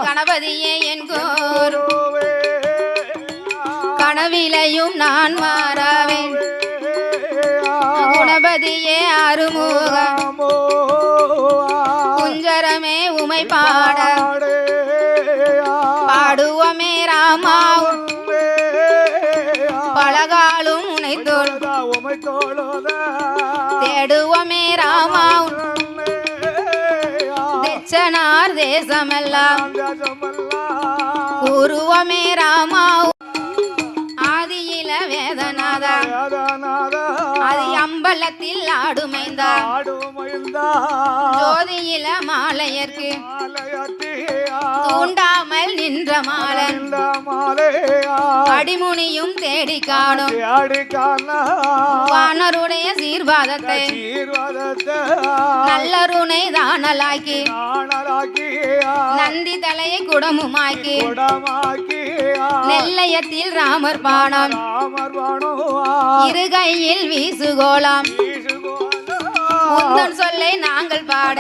கணபதியே என்கோர் கனவிலையும் நான் மாறாவேன் குணபதியே அருமுகம் குஞ்சரமே உமை பாட பாடுவோமே ராமா பலகாலும் உனை தேடுவோமே ராமா தெச்சனார் தேசமெல்லாம் கூறுவோமே ராமா ஆதியில வேதநாதா அது அம்பலத்தில் ஆடுமைந்தா ஜோதியில மாலையர்க்கு தூண்டாமல் நின்ற மாலன் அடிமுனியும் தேடி காணும் வானருடைய சீர்வாதத்தை நல்லருணை தானலாக்கி நந்தி தலையை குடமுமாக்கி நெல்லையத்தில் ராமர் பானம் இருகையில் வீசுகோலாம் உந்தன் சொல்லை நாங்கள் பாட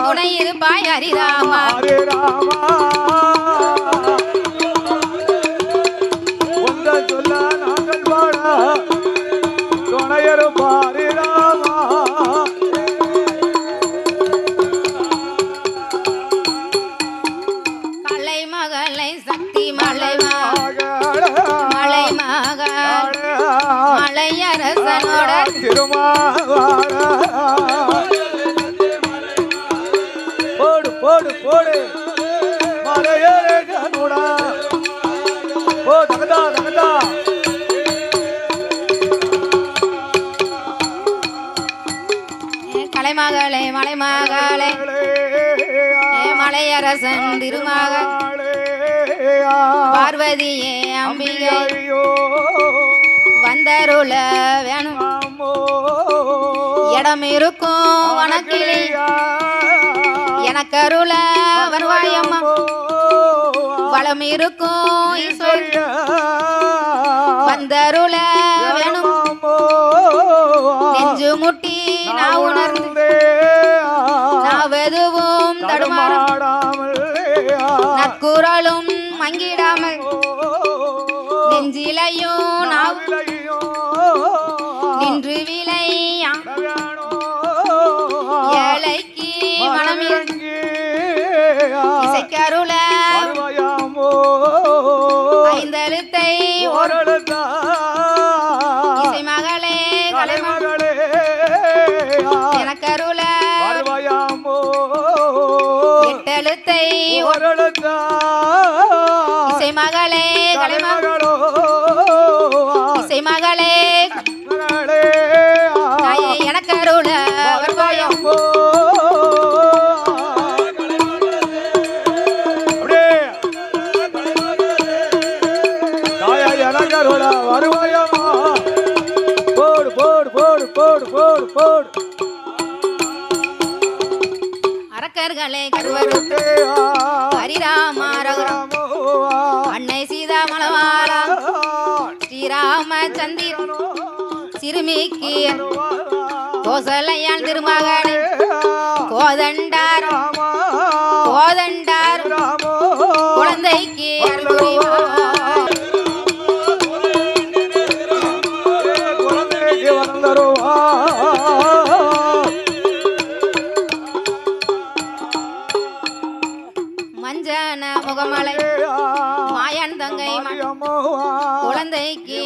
துணை இருப்பாய் ஹரிராமா உந்தன் சொல்ல நாங்கள் பாட துணை இருப்பாய் ராமா கலை மகளை சக்தி மலை மலை மகள் மலையரசனோட போடு போடு போடு மலையரசனோட ஓ தகதா தகதா கலைமகளே மலைமகளே மலையரசன் திருமகள் பார்வதியே அம்பிகை வந்தருள வேணும் இடம் இருக்கும் வனக்கிளி எனக்கருள வருவாயம்மா வளம் இருக்கும் வந்தருள வேணும் நெஞ்சு முட்டி நான் உணர்ந்து நாவெதுவும் தடுமாறாமல் நற்குரலும் மங்கிடாமல் நெஞ்சிலையும் நின்று விலை ஏழைக்கு மனம் இசைக்கருள ஐந்தெழுத்தை இசை மகளே கலைமகளே எனக்கருள எட்டெழுத்தை இசை மகளே கலைமகளோ இசை மகளே எனக்கருள வருவாயம் எனக்கருள வருவாயமா போடு போடு போடு போடு போடு போடு அரக்கர்களே கருவருக்கு ஹரிராமா ரகுராமோ அன்னை சீதா மலவாரா ஸ்ரீராமச்சந்திரன் சிறுமிக்கு கோசலையான் திருமகனே கோதண்டார் கோதண்டார் குழந்தைக்கு மஞ்சன முகமலை மாயன் தங்கை குழந்தைக்கு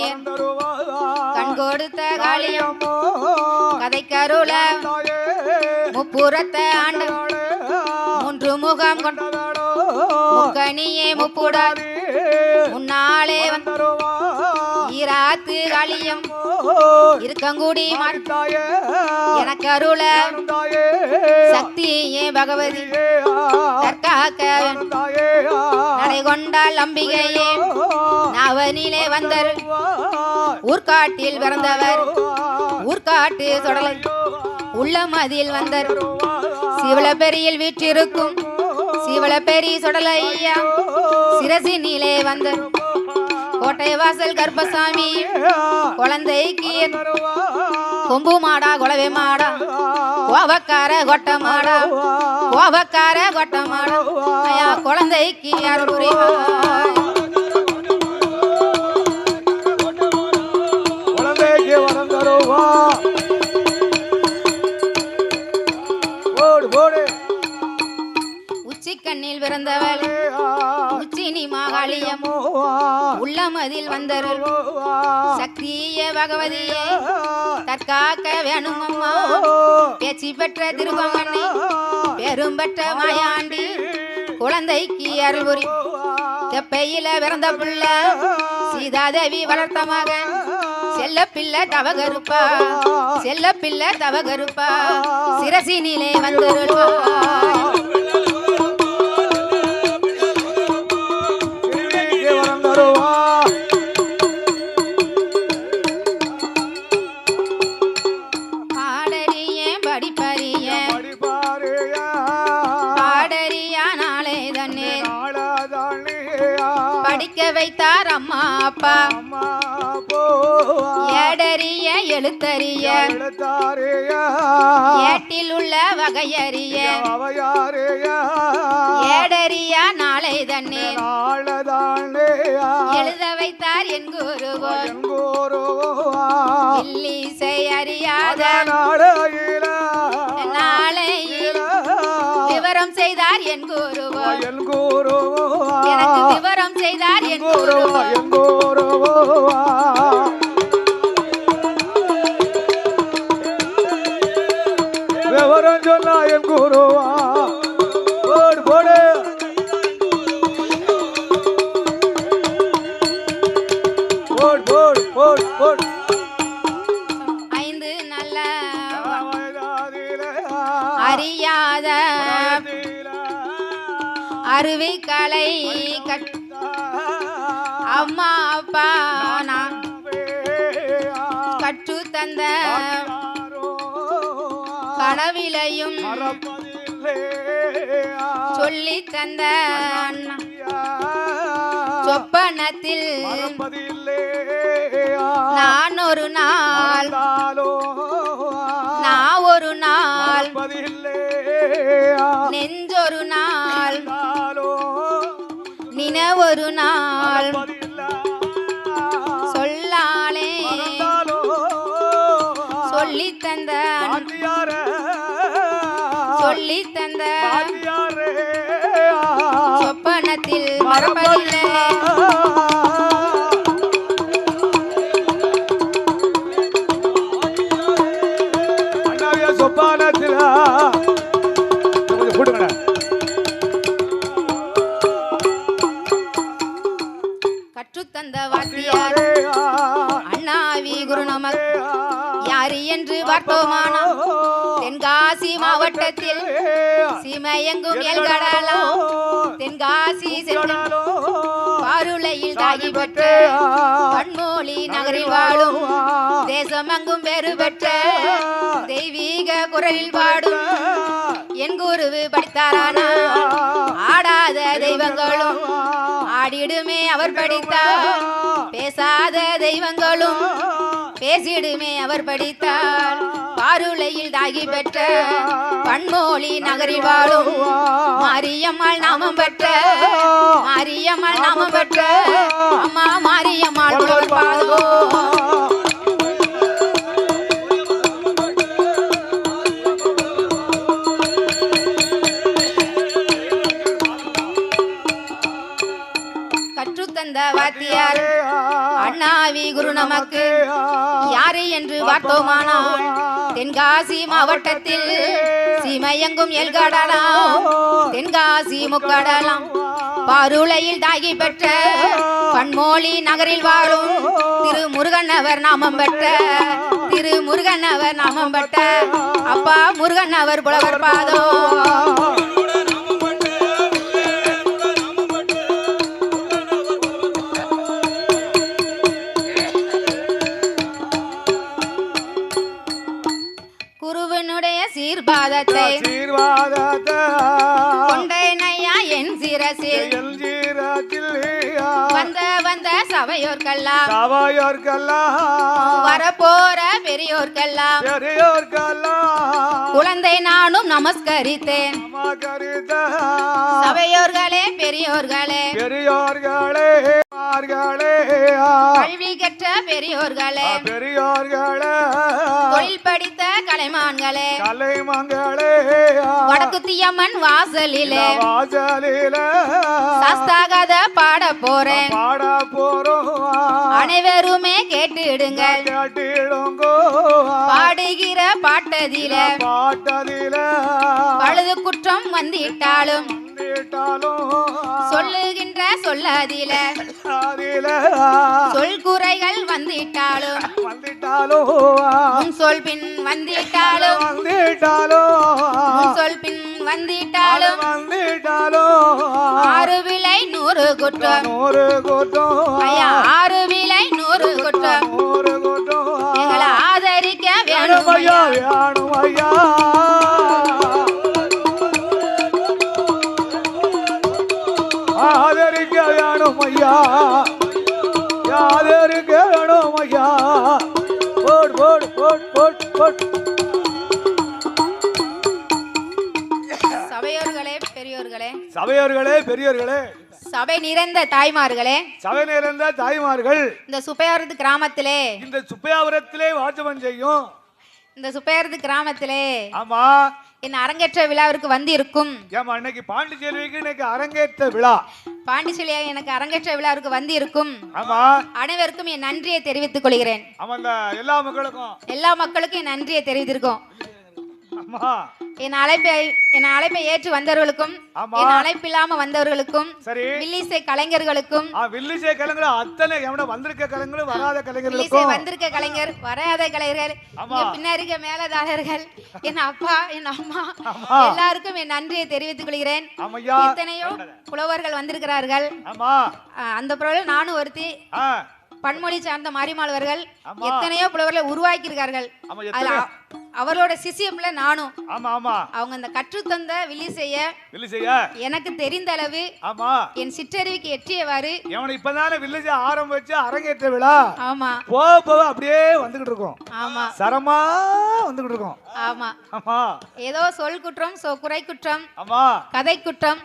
கண் கொடுத்த காளியம் கதைக்கருள முப்புறத்தை ஆண்டு மூன்று முகம் கொண்ட முக்கனியே முப்புடாது முன்னாலே ஈராத்து காளியம் இருக்கங்கூடி எனக்கு அருள சக்தியே பகவதி தற்காக்க நடை கொண்டால் அம்பிகையே நவனிலே வந்தர் ஊர்காட்டில் பிறந்தவர் ஊர்காட்டு தொடலை உள்ளமதில் வந்தர் சிவளப்பெரியில் வீற்றிருக்கும் சிவளப்பெரி சொடலையா சிரசினிலே வந்தர் கோட்டை வாசல் கர்ப்பசாமி குழந்தைக்கு கொம்பு மாடா குளவே மாடா கோவக்கார கொட்ட மாடா கோபக்கார கொட்டமாடும் ஐயா குழந்தைக்கு அருள் புரிவாய் குழந்தைக்கு வரம் தருவா போடு போடு உச்சி கண்ணில் பிறந்தவள் உச்சினி மாகாளியம் உள்ளமதில் வந்தருள் சக்திய பகவதியே தற்காக்க வேணும் அம்மா பேச்சு பெற்ற திருவங்கண்ணி பெரும் பெற்ற மாயாண்டி குழந்தைக்கு அருள் புரி தெப்பையில பிறந்த புள்ள சீதாதேவி வளர்த்த மகன் செல்ல பிள்ளை தவகருப்பா செல்ல பிள்ளை தவகருப்பா சிரசினிலே வந்தருள்வாய் படிக்க வைத்தார் அம்மா அப்பா ஏடறிய எழுத்தறிய ஏட்டில் உள்ள வகையறிய ஏடறிய நாளை தண்ணே எழுத வைத்தார் என் குருவோ இல்லிசை அறியாத நாளையில் விவரம் செய்தார் என் குருவோ எனக்கு விவரம் செய்தார் என் குருவோ விவரம் சொன்னா என் குருவா போடு போடு போடு போடு போடு போடு ஐந்து நல்ல அறியாத அருவி கலை அம்மா அப்பா நான் கற்று தந்த கனவிலையும் சொல்லி தந்த சொப்பனத்தில் நான் ஒரு நாள் நெஞ்சொரு நாள் நினவொரு நாள் சொல்லாலே சொல்லி தந்த சொப்பனத்தில் மறப்பதில்லை சொப்பானத்தில் போடுங்க கற்றுத்தந்த வாத்தியார் அண்ணாவி குரு நமக் யாரு என்று பார்த்தோமானம் தென்காசி மாவட்டத்தில் சீமையெங்கும் எல்கடலாம் தென்காசி பாருளையில் தாகி பெற்ற பன்மொழி நகரில் வாழும் தேசமெங்கும் வேறு பெற்ற தெய்வீக குரலில் பாடும் என் குருவு படித்தாரானா ஆடாத தெய்வங்களும் ஆடிடுமே அவர் படித்தார் பேசாத தெய்வங்களும் பேசிடுமே அவர் படித்தார் பாருளையில் தாகி பெற்ற பன்மொழி நகரில் வாழும் மாரியம்மாள் நாமம் பெற்ற மாரியம்மாள் நாமம் பெற்ற அம்மா மாரியம்மாள் புலவர் பாதோ கற்றுத்தந்த வாத்தியார் அண்ணாவி குரு நமக்கு யாரு என்று பார்த்தோமானால் தென்காசி மாவட்டத்தில் சீமையெங்கும் எல்கடலாம் தென்காசி முக்கடலாம் பாருளையில் தாகி பெற்ற பன்மொழி நகரில் வாழும் திருமுருகனவர் நாமம் பெற்ற திருமுருகனவர் நாமம் பெற்ற அப்பா முருகனவர் புலவர் பாதோ குருவனுடைய சீர்பாதத்தை கொண்டேனையா என் சிரசில் வந்த வந்த சபை சபையோர்க்கெல்லாம் சபையோர்க்கெல்லாம் வரப்போற பெரியோர்க்கெல்லாம் குழந்தை நானும் நமஸ்கரித்தேன் நமஸ்கரித்த சபையோர்களே பெரியோர்களே பெரியோர்களே கல்வி கற்ற பெரியோர்களே பெரியோர்களே தொழில் படித்த கலைமான்களே கலைமங்களே வடக்குத்தியம்மன் வாசலிலே வாசலிலே சாஸ்தாகத பாட போறேன் பாட போறோம் அனைவருமே கேட்டுடுங்க கேட்டிடுங்கோ பாடுகிற பாட்டதில பழுது குற்றம் வந்திட்டாலும் சொல்லுகின்ற சொல்லதில சொல் குறைகள் வந்திட்டாலும் உன் சொல் பின் வந்திட்டாலும் உன் சொல் பின் வந்திட்டாலும் 6 விலை 100 குற்றம் ஐயா 6 விலை 100 குற்றம் எங்களை ஆதரிக்க வேணும் ஐயா ஆதரிக்க வேணும் ஐயா ஆதரிக்க வேணும் ஐயா போட் போட் போட் போட் போட் சபையோர்களே பெரியோர்களே சபையோர்களே பெரியோர்களே சபை நிறைந்த தாய்மார்களே சபை நிறைந்த தாய்மார்கள் இந்த சுப்பையாவரத்து கிராமத்திலே இந்த சுப்பையாவரத்திலே வாசம் செய்யும் இந்த சுப்பையாவரத்து கிராமத்திலே ஆமா என் அரங்கேற்ற விழாவிற்கு வந்து இருக்கும் ஏமா இன்னைக்கு பாண்டிச்சேரிக்கு இன்னைக்கு அரங்கேற்ற விழா பாண்டிச்சேரியா எனக்கு அரங்கேற்ற விழாவிற்கு வந்து இருக்கும் ஆமா அனைவருக்கும் என் நன்றியை தெரிவித்துக் கொள்கிறேன் ஆமா எல்லா மக்களுக்கும் என் நன்றியை தெரிவித்திருக்கோம் ஆமா என் அழைப்பை ஏற்று வந்தவர்களுக்கும் என் அழைப்பு இல்லாம வந்தவர்களுக்கும் சரி வில்லிசை கலைஞர்களுக்கும் வில்லிசை கலைஞர்கள் அத்தனை எவன வந்திருக்க கலைஞர்கள் வராத கலைஞர்களுக்கும் வந்திருக்க கலைஞர் வராத கலைஞர்கள் பின்னருக்க மேலதாரர்கள் என் அப்பா என் அம்மா எல்லாருக்கும் என் நன்றியை தெரிவித்துக் கொள்கிறேன் எத்தனையோ புலவர்கள் வந்திருக்கிறார்கள் அந்த புலவர்கள் நானும் ஒருத்தி பன்மொழி சார்ந்த மாரிமாளவர்கள் எத்தனையோ புலவர்களை உருவாக்கி இருக்கார்கள் அவரோட சிசியம்ல நானும் அவங்க அந்த கற்றுத்தந்த வில்லிசைய எனக்கு தெரிந்த அளவு என் சிற்றறிவுக்கு எட்டியவாறு இப்பதானே வில்லிசை ஆரம்பிச்சு அரங்கேற்ற விழா ஆமா போக அப்படியே வந்துகிட்டு இருக்கோம் ஆமா சரமா வந்துகிட்டு இருக்கோம் ஆமா ஆமா ஏதோ சொல் குற்றம் குறை குற்றம் ஆமா கதை குற்றம்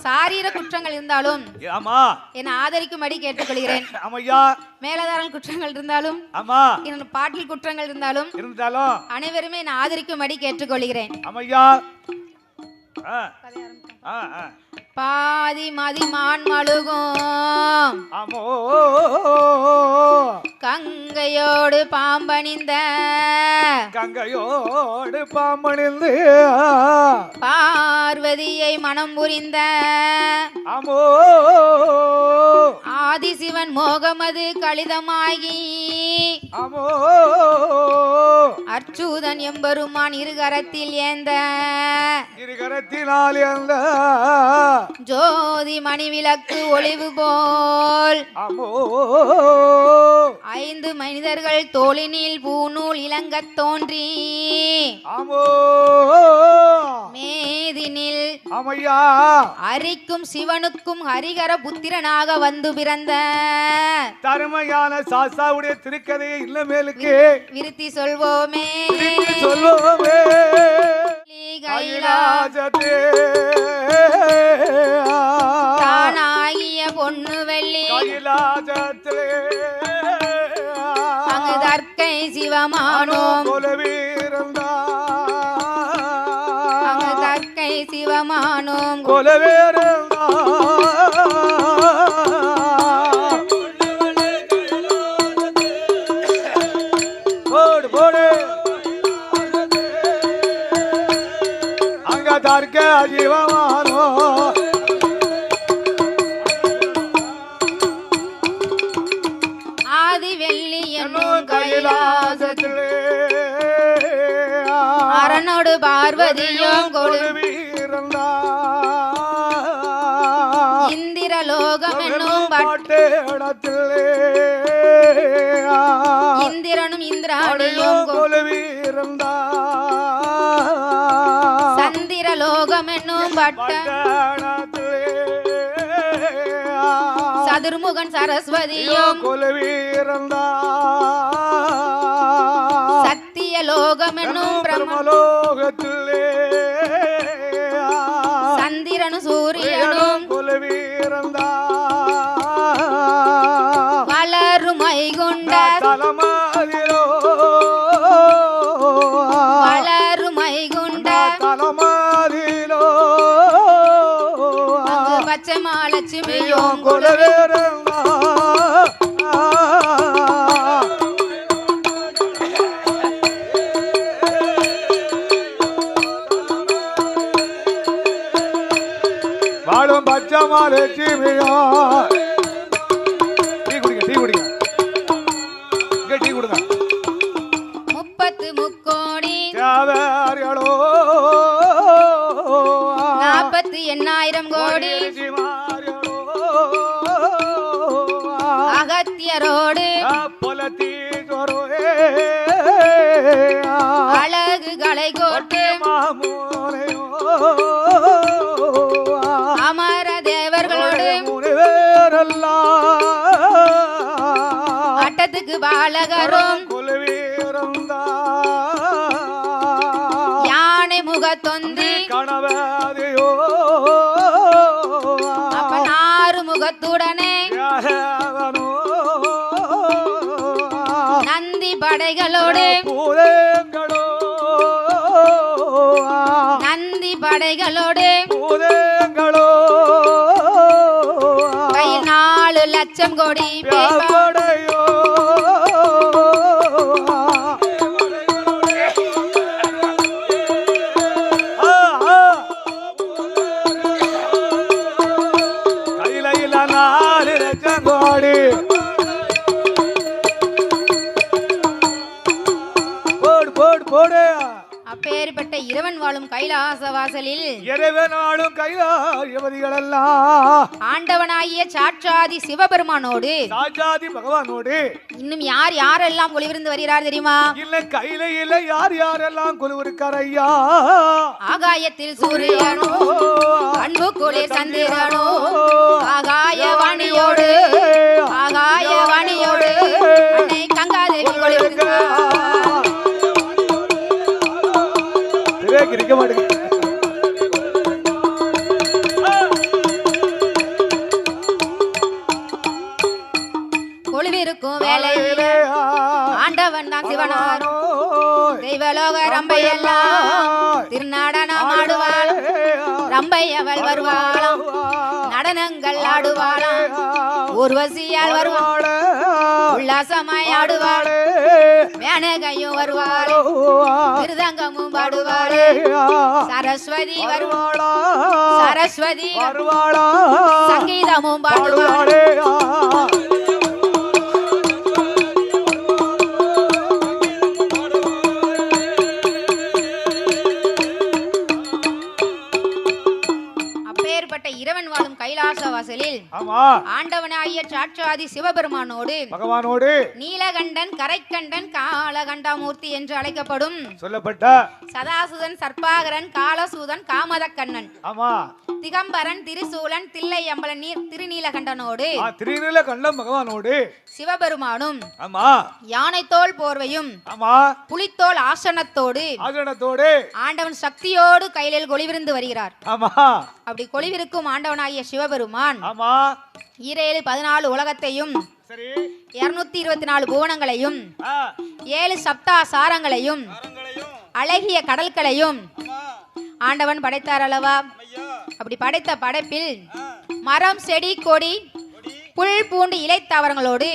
சாரீர குற்றங்கள் இருந்தாலும் ஆமா என்னை ஆதரிக்கும்படி கேட்டுக்கொள்கிறேன் ஆமையா மேலதாரல் குற்றங்கள் இருந்தாலும் ஆமா இன்னும் பாட்டில் குற்றங்கள் இருந்தாலும் அனைவருமே நான் ஆதரிக்கும்படி கேட்டுக்கொள்கிறேன் ஆமையா பாதி மதி மான் மழுகும் கங்கையோடு பாம்பணிந்த பார்வதியை மனம் புரிந்த ஆதிசிவன் மோகமது கலிதமாகி அர்ச்சூதன் எம்பெருமான் இருகரத்தில் ஏந்த ஜோதி மணி விளக்கு ஒளிவு போல் 5 மனிதர்கள் தோளினில் பூநூல் இளங்கத் தோன்றி மேதினில் அரிக்கும் சிவனுக்கும் ஹரிகர புத்திரனாக வந்து பிறந்த தருமையான சாஸ்தாவுடைய திருக்கதையை இல்லமேலுக்கு விருத்தி சொல்வோமே கைலாசத்தே தானாகிய பொண்ணு வெள்ளி கைலாசத்திலே அங்கு தற்கை சிவமானோம் அங்கு தற்கை சிவமானோம் கொலவேறந்தா போடு போடு அங்க தற்க சிவமானோ ஆதி வெள்ளி என்னும் கைலாசத்திலே அரணோடு பார்வதியும் கொழுவீரந்தா இந்திரலோகம் என்னும் பட்டேடத்திலே இந்திரனும் இந்திராணியும் கொழுவீரந்தா சந்திரலோகம் என்னும் பட்டேடத்திலே சதுர்முகன் சரஸ்வதியும் கொலுவீரந்தா சத்திய லோகம் என்னும் பிரம்மலோகத்திலே சந்திரனும் சூரியனும் கொலுவீரந்தா வளரும் வைகுண்ட தலமாதிரோ வளரும் வைகுண்ட தலமாதிரோ பச்சை மாலட்சுமியும் கொலுவீரந்தா வாழும் பச்சமாலட்சுமியா டீ குடிங்க டீ குடிங்க இங்க டீ குடுங்க 30 முக்கோடி தேவர்களோ 48,000 கோடி அகத்தியரோடு அழகு கலை கோட்டு அமர தேவர்களோடு அட்டத்துக்கு பாலகரும் யானை முகத்தொந்தி கணவதியோ அப்பன் 6 முகத்துடனே நந்தி படைகளோடு பூதங்களோ நந்தி படைகளோடு பூதங்களோ கையில் 4 லட்சம் கோடி படையோ கையில 4 லட்சம் கோடி போடு போடு போடு அப்பேற்பட்ட இறைவன் வாழும் கைலாச வாசலில் இறைவனாலும் கைலாயவதிகளெல்லாம் ஆண்டவனாகிய சாட்சாதி சிவபெருமானோடு சாட்சாதி பகவானோடு இன்னும் யார் யாரெல்லாம் ஒளிவிருந்து வருகிறார் தெரியுமா? இல்ல கையில யார் யாரெல்லாம் குழுவிருக்கார் ஐயா ஆகாயத்தில் சூரியனோ அன்பு குளிர் சந்திரனோ ஆகாய வாணியோடு அன்னை கங்காதேவி ஒளிவிருக்கிறார். கிரிக்க மாட்டேங்க கொழுவிருக்கும் வேலையிலே ஆண்டவன் தான் சிவனாரோ தெய்வலோக ரம்பையெல்லாம் திருநாடனம் ஆடுவாள் ரம்பை அவள் வருவாளாம் நடனங்கள் ஆடுவாளாம் ஊர்வசியால் வருவாள் உல்லாசமாய் ஆடுவாள் மேனகையும் வருவாள் மிருதங்கமும் பாடுவாள் சரஸ்வதி வருவாளா சரஸ்வதி வருவாளா சங்கீதமும் பாடுவாள் இறைவன் வாழும் கைலாச வாசலில் ஆண்டவனாகிய சாட்சாதி சிவபெருமானோடு பகவானோடு நீலகண்டன் கரைக்கண்டன் காலகண்டமூர்த்தி என்று அழைக்கப்படும் சொல்லப்பட்ட சதாசுதன் சர்ப்பாகரன் காலசூதன் காமதக்கண்ணன் திகம்பரன் திரிசூலன் தில்லை அம்பலன் திருநீலகண்டனோடு திருநீலகண்டன் பகவானோடு சிவபெருமானும் யானை தோல் போர்வையும் புலித்தோல் ஆசனத்தோடு ஆண்டவன் சக்தியோடு கையிலில் கொளிவிருந்து வருகிறார். அப்படி கொளிவிருக்கும் ஆண்டவனாகிய சிவபெருமான் 14 உலகத்தையும் 224 புவனங்களையும் 7 சப்தாசாரங்களையும் அழகிய கடல்களையும் ஆண்டவன் படைத்தார் அல்லவா? அப்படி படைத்த படைப்பில் மரம் செடி கொடி புல் பூண்டு இலைத்தாவரங்களோடு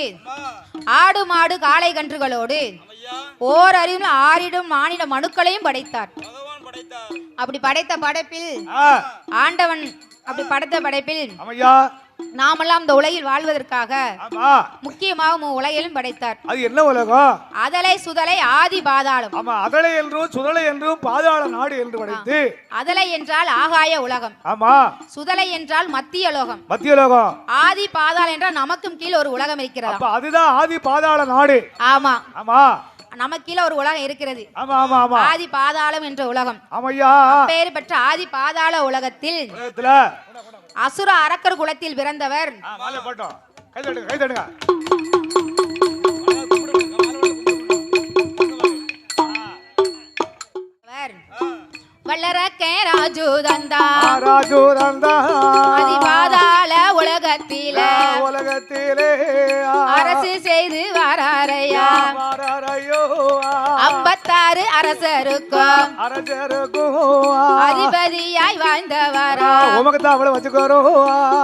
ஆடு மாடு காளை கன்றுகளோடு ஓர் அறிவில் ஆறிடும் மாநில மனுக்களையும் படைத்தார். அப்படி படைத்த படைப்பில் ஆண்டவன் அப்படி படைத்த படைப்பில் நாமெல்லாம் இந்த உலகில் வாழ்வதற்காக முக்கியமாக உலகிலும் படைத்தார். அது என்ன உலகம்? அதலை சுதலை ஆதி பாதாளம். ஆமா, அதலை என்றும் சுதலை என்றும் பாதாள நாடு என்று படைத்து. அதலை என்றால் ஆகாய உலகம். ஆமா. சுதலை என்றால் மத்திய லோகம். மத்திய லோகம். ஆதி பாதாளம் என்றால் நமக்கும் கீழ ஒரு உலகம் இருக்கிறது. அப்ப அதுதான் ஆதி பாதாள நாடு. ஆமா ஆமா, நமக்கு கீழ ஒரு உலகம் இருக்கிறது. ஆமா ஆமா ஆமா, ஆதி பாதாளம் என்ற உலகம். ஆமையா, பெயர் பெற்ற ஆதி பாதாள உலகத்தில் அசுர அரக்கர் குலத்தில் பிறந்தவர். மாலை போட்டோம். கை தட்டுங்க, கை தட்டுங்க. வல்லரக்கே ராஜூதந்தா அதிபாதாள உலகத்திலே அரசு செய்து வாராரையா 56 அரசருக்கும் அதிபதியாய் வாழ்ந்தவரா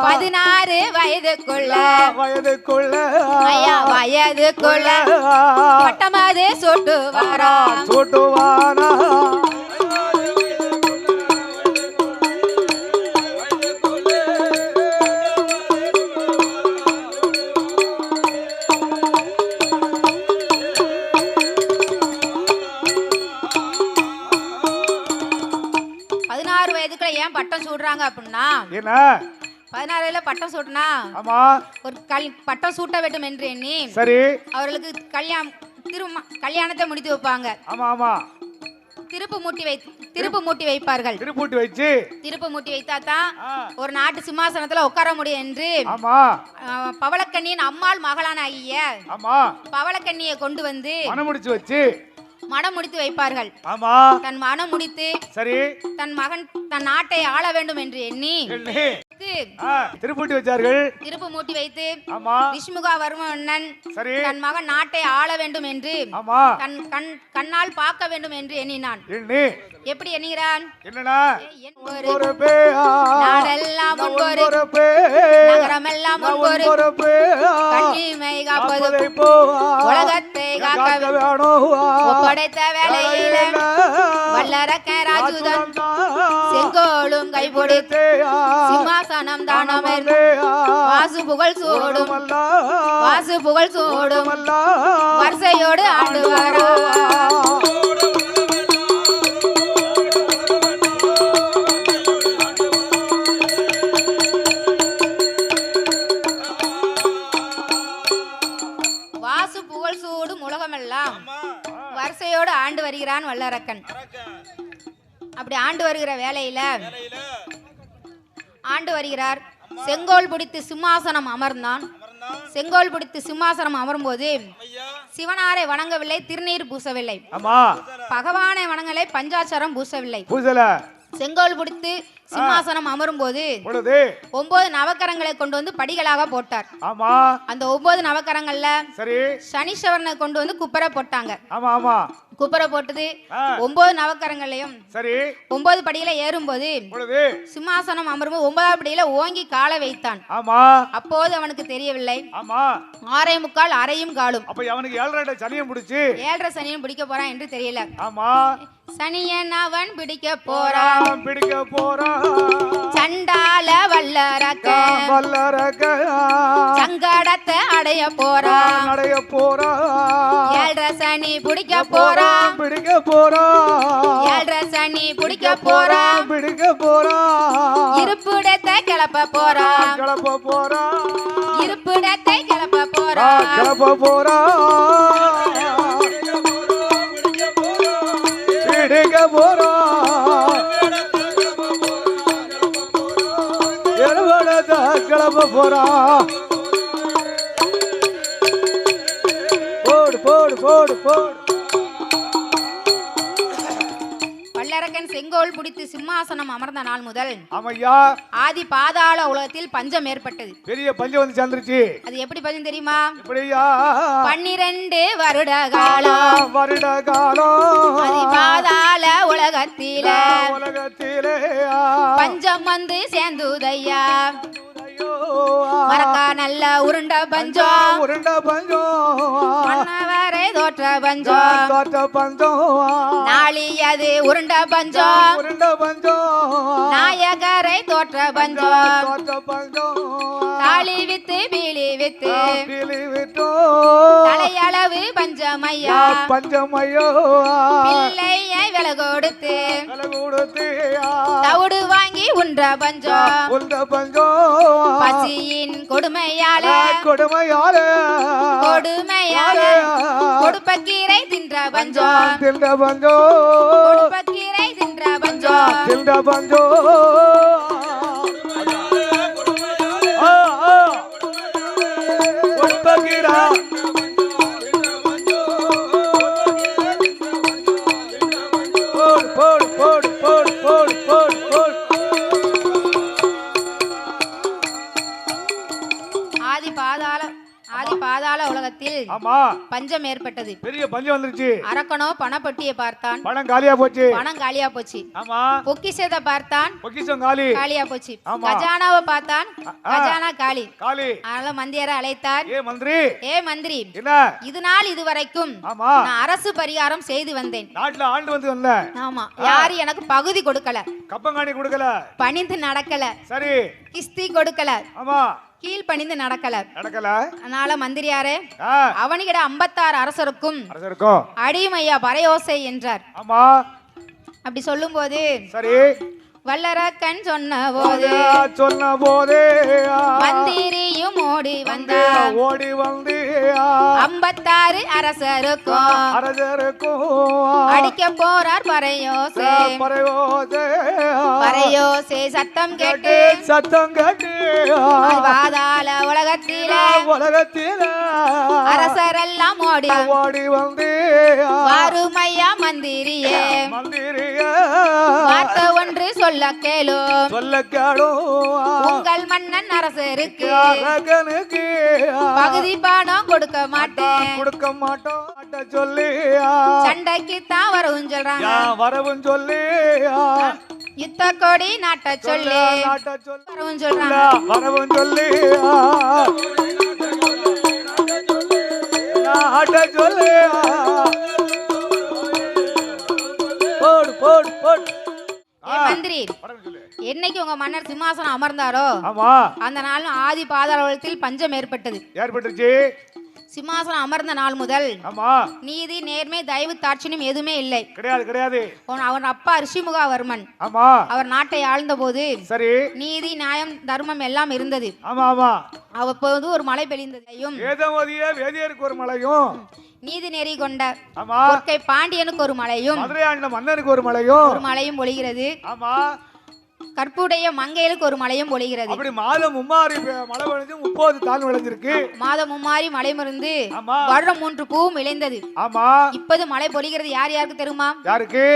16 வயதுக்குள்ள ஐயா வயதுக்குள்ள பட்டமாது சூட்டுவாரா 16 வயதுக்குள்ள ஏன் பட்டம் சூடுறாங்க அப்படின்னா என்ன 16 வயதுல பட்டம் சூட்டினா ஆமா ஒரு பட்டம் சூட்ட வேண்டும் என்று எண்ணி சரி அவர்களுக்கு கல்யாணத்தை முடித்து வைப்பாங்க. ஆமா ஆமா திருப்பு மூட்டி வைப்பார்கள். திருப்பு மூட்டி வைத்தாதான் ஒரு நாட்டு சிம்மாசனத்துல உட்கார முடியும் என்று பவளக்கண்ணியின் அம்மாள் மகளான ஐய பவளக்கண்ணியை கொண்டு வந்து மனம் முடித்து வைப்பார்கள். ஆமா தன் மனம் முடித்து சரி தன் மகன் தன் நாட்டை ஆள வேண்டும் என்று எண்ணி திருப்பூட்டி வச்சார்கள். திருப்பு மூட்டி வைத்து ஆமா விஷ்ணுகாவர்மன் சரி தன் மகன் நாட்டை ஆள வேண்டும் என்று ஆமா கண்ணால் பார்க்க வேண்டும் என்று எண்ணினான். எப்படி எண்ணுகிறான்? என்னடா நாடெல்லாம் முன்பொரு நகரமெல்லாம் முன்பொரு கண்ணிமை காப்பது உலகத்தை காக்க ஒப்படைத்த வேலையில வல்லரக்க ராஜுதன் செங்கோலும் கைபொடித்து சிம்மாசனம் தானமர் வாசு புகழ் சூடும் வரிசையோடு ஆடுவாரா. வாசு புகழ் சூடும் உலகமெல்லாம் வரிசையோடு ஆண்டு வருகிறான் வல்லரக்கன். அப்படி ஆண்டு வருகிற வேலையில ஆண்டு வருகிறார். செங்கோல் பிடித்து சிம்மாசனம் அமர்ந்தான். செங்கோல் பிடித்து சிம்மாசனம் அமரும் போது சிவனாரை வணங்கவில்லை, திருநீர் பூசவில்லை, பகவானை வணங்கலை, பஞ்சாட்சரம் பூசவில்லை. செங்கோல் பிடித்து சிம்மாசனம் அமரும் போது 9 நவக்கரங்களை கொண்டு வந்து படிகளாக போட்டார். அந்த 9 நவக்கரங்கள்ல சனீஸ்வரனை கொண்டு வந்து குப்பரை போட்டாங்க. குப்பரை போட்டது 9 நவக்கரங்களையும் சரி 9 படியில ஏறும்போது சிம்மாசனம் அமரும்போது 9வது படியில ஓங்கி காலை வைத்தான். அப்போது அவனுக்கு தெரியவில்லை 6:45 அரையும் காலும். அப்ப அவனுக்கு 7:30 சனியும் பிடிச்சு 7:30 சனியும் பிடிக்க போறான் என்று தெரியல. சனியன் அவன் பிடிக்க போறான் சண்டால வல்லரக்க சங்கடத்தை அடைய போறான் 7:30 சனி பிடிக்க போறான் 7:30 சனி பிடிக்க போறான் இருப்பிடத்தை கிளப்ப போறான் இருப்பிடத்தை கிளப்ப போறான் வல்லரக்கன் செங்கோல் பிடித்து சிம்மாசனம் அமர்ந்த நாள் முதல் ஆதி பாதாள உலகத்தில் பஞ்சம் ஏற்பட்டது. பெரிய பஞ்சம் வந்து சேர்ந்துருச்சு. அது எப்படி பஞ்சம் தெரியுமா? 12 வருட காலம் ஆதி பாதாள உலகத்திலே பஞ்சம் வந்து சேர்ந்துதையா. மரக்கா நல்ல உருண்ட பஞ்சம் மன்னவரை தோற்ற பஞ்சம் நாளியது உருண்ட பஞ்சம் நாயகரை தோற்ற பஞ்சம் தாலி வித்து பீலி வித்து தலையளவு பஞ்சமையா பிள்ளையை விலை கொடுத்து தவிடு வாங்கி உண்ட பஞ்சம் பசியின் கொடுமையால கொடுப்பக்கீரை தின்ற பஞ்சம் கொடுப்பக்கீரை தின்ற பஞ்சம் பாதாள உலகத்தில் ஆமா பஞ்சம் ஏற்பட்டது. பெரிய பஞ்சம் வந்துருச்சு. அரக்கனோ பணப்பட்டியை பார்த்தான், பணம் காலியா போச்சு. பணம் காலியா போச்சு. ஆமா பொக்கிஷத்தை பார்த்தான், பொக்கிஷம் காலி காலியா போச்சு. ஆமா. கஜானாவை பார்த்தான், கஜானா காலி. காலி. அதனால மந்தியரை அழைத்தார். ஏ மந்திரி, ஏ மந்திரி, என்ன இது நாள் இதுவரைக்கும் ஆமா நான் அரசு பரிகாரம் செய்து வந்தேன். நாட்டுல ஆண்டு வந்து வந்த ஆமா, யாரும் எனக்கு பகுதி கொடுக்கல, கப்பங்காணி கொடுக்கல, பணிந்து நடக்கல, சரி கிஸ்தி கொடுக்கல, ஆமா கீழ் பணிந்து நடக்கல. நடக்கல. அதனால மந்திரியாரே, ஆ, அவனிகிட 56 அரசருக்கும் அரசருக்கும் அடிமையா பறையோசை என்றார். ஆமா அப்படி சொல்லும் போது சரி வல்லரக்கன் சொன்ன போது சொன்ன போதே மந்திரியும் ஓடி வந்த ஓடி வந்து 56 அரசருக்கும் அரசருக்கும் அடிக்க போறார் பறையோசை. பறையோசை பறையோசை சத்தம் கேட்டு சத்தம் கேட்டு பாதாள உலகத்தில உலகத்தில அரசரெல்லாம் ஓடி ஓடி வந்து வாருமையா மந்திரியே, மந்திரிய வார்த்தை ஒன்று சொல்ல கேளும், சொல்ல கேளும் உங்கள் மன்னன் அரசருக்கு அரகனுக்கு பகுதி பணம் கொடுக்க மாட்டேன், கொடுக்க மாட்டோம் சொல்லி சண்டைக்கு தான் வரவும் சொல்றாங்க, வரவும் சொல்லி யுத்த கொடி நாட்ட சொல்லி நாட்ட சொல்லி வரவும் சொல்றாங்க. வரவும் சொல்லி நாட்ட சொல்லி போடு போடு போடு. ஏ மந்திரி, என்னைக்கு உங்க மன்னர் சிம்மாசனம் அமர்ந்தாரோ ஆமா அந்த நாள் ஆதி பாதாள உலகத்தில் பஞ்சம் ஏற்பட்டது. ஏற்பட்டுச்சு. சிம்மாசனம் அமர்ந்த நாள் முதல் ஆமா நீதி நேர்மை தயவு தாட்சியம் எதுவுமே இல்லை. கிடையாது கிடையாது. அவன் அப்பா ரிஷிமுகாவர்மன் ஆமா அவர் நாட்டை ஆழ்ந்த போது சரி நீதி நியாயம் தர்மம் எல்லாம் இருந்தது. ஆமா ஆமா அவ்வப்போது ஒரு மழை பெய்ந்ததையும் வேதமதிய வேதியருக்கு ஒரு மலையும் நீதி நெறி கொண்ட ஆமா கொற்கை பாண்டியனுக்கு ஒரு மலையும் மதுரை ஆண்ட மன்னருக்கு ஒரு மலையும் ஒரு மலையும் பொழிகிறது. ஆமா கற்புடைய மங்கையலுக்கு ஒரு மலையும் பொழிகிறது. அப்படி மாதம் மும்மாரி மழை விளைஞ்சு 30 தான் விளைஞ்சிருக்கு. மாதம் மும்மாரி மழை மருந்து ஆமா வருடம் 3 பூவும் விளைந்தது. ஆமா இப்போது மழை பொழிகிறது. யார் யாருக்கு தெரியுமா? யாருக்கு?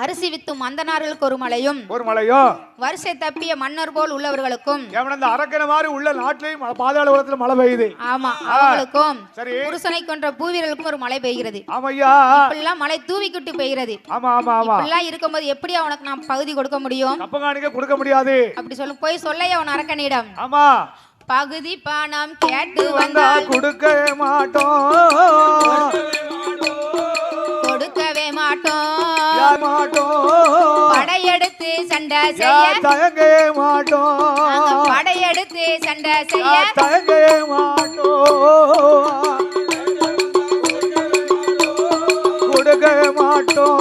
அரிசி வித்தும் மந்தனார்களுக்கு ஒரு மலையும் ஒரு மலையும் வருஷை தப்பிய மன்னர் போல் உள்ளவர்களுக்கும் அந்த அரக்கன மாதிரி உள்ள நாட்டிலையும் பாதாள உலகத்துல மழை பெய்யுது. ஆமா அவங்களுக்கும் சரி புருஷனை கொன்ற பூவீரர்களுக்கும் ஒரு மழை பெய்கிறது. ஆமையா இப்பெல்லாம் மழை தூவிக்கிட்டு பெய்கிறது. ஆமா ஆமா ஆமா இப்பெல்லாம் இருக்கும்போது எப்படி அவனுக்கு நான் பகுதி கொடுக்க முடியும்? கப்பங்காணிக்க கொடுக்க முடியாது. அப்படி சொல்ல போய் சொல்லைய அவன் அரக்கனிடம் ஆமா பகுதி பணம் கேட்டு வந்தா வந்தால் கொடுக்க மாட்டோம் கொடுக்கவே மாட்டோம் படையெடுத்து சண்டை செய்ய தயங்க மாட்டோம் படையெடுத்து சண்டை செய்ய தயங்க மாட்டோம் கொடுக்க மாட்டோம்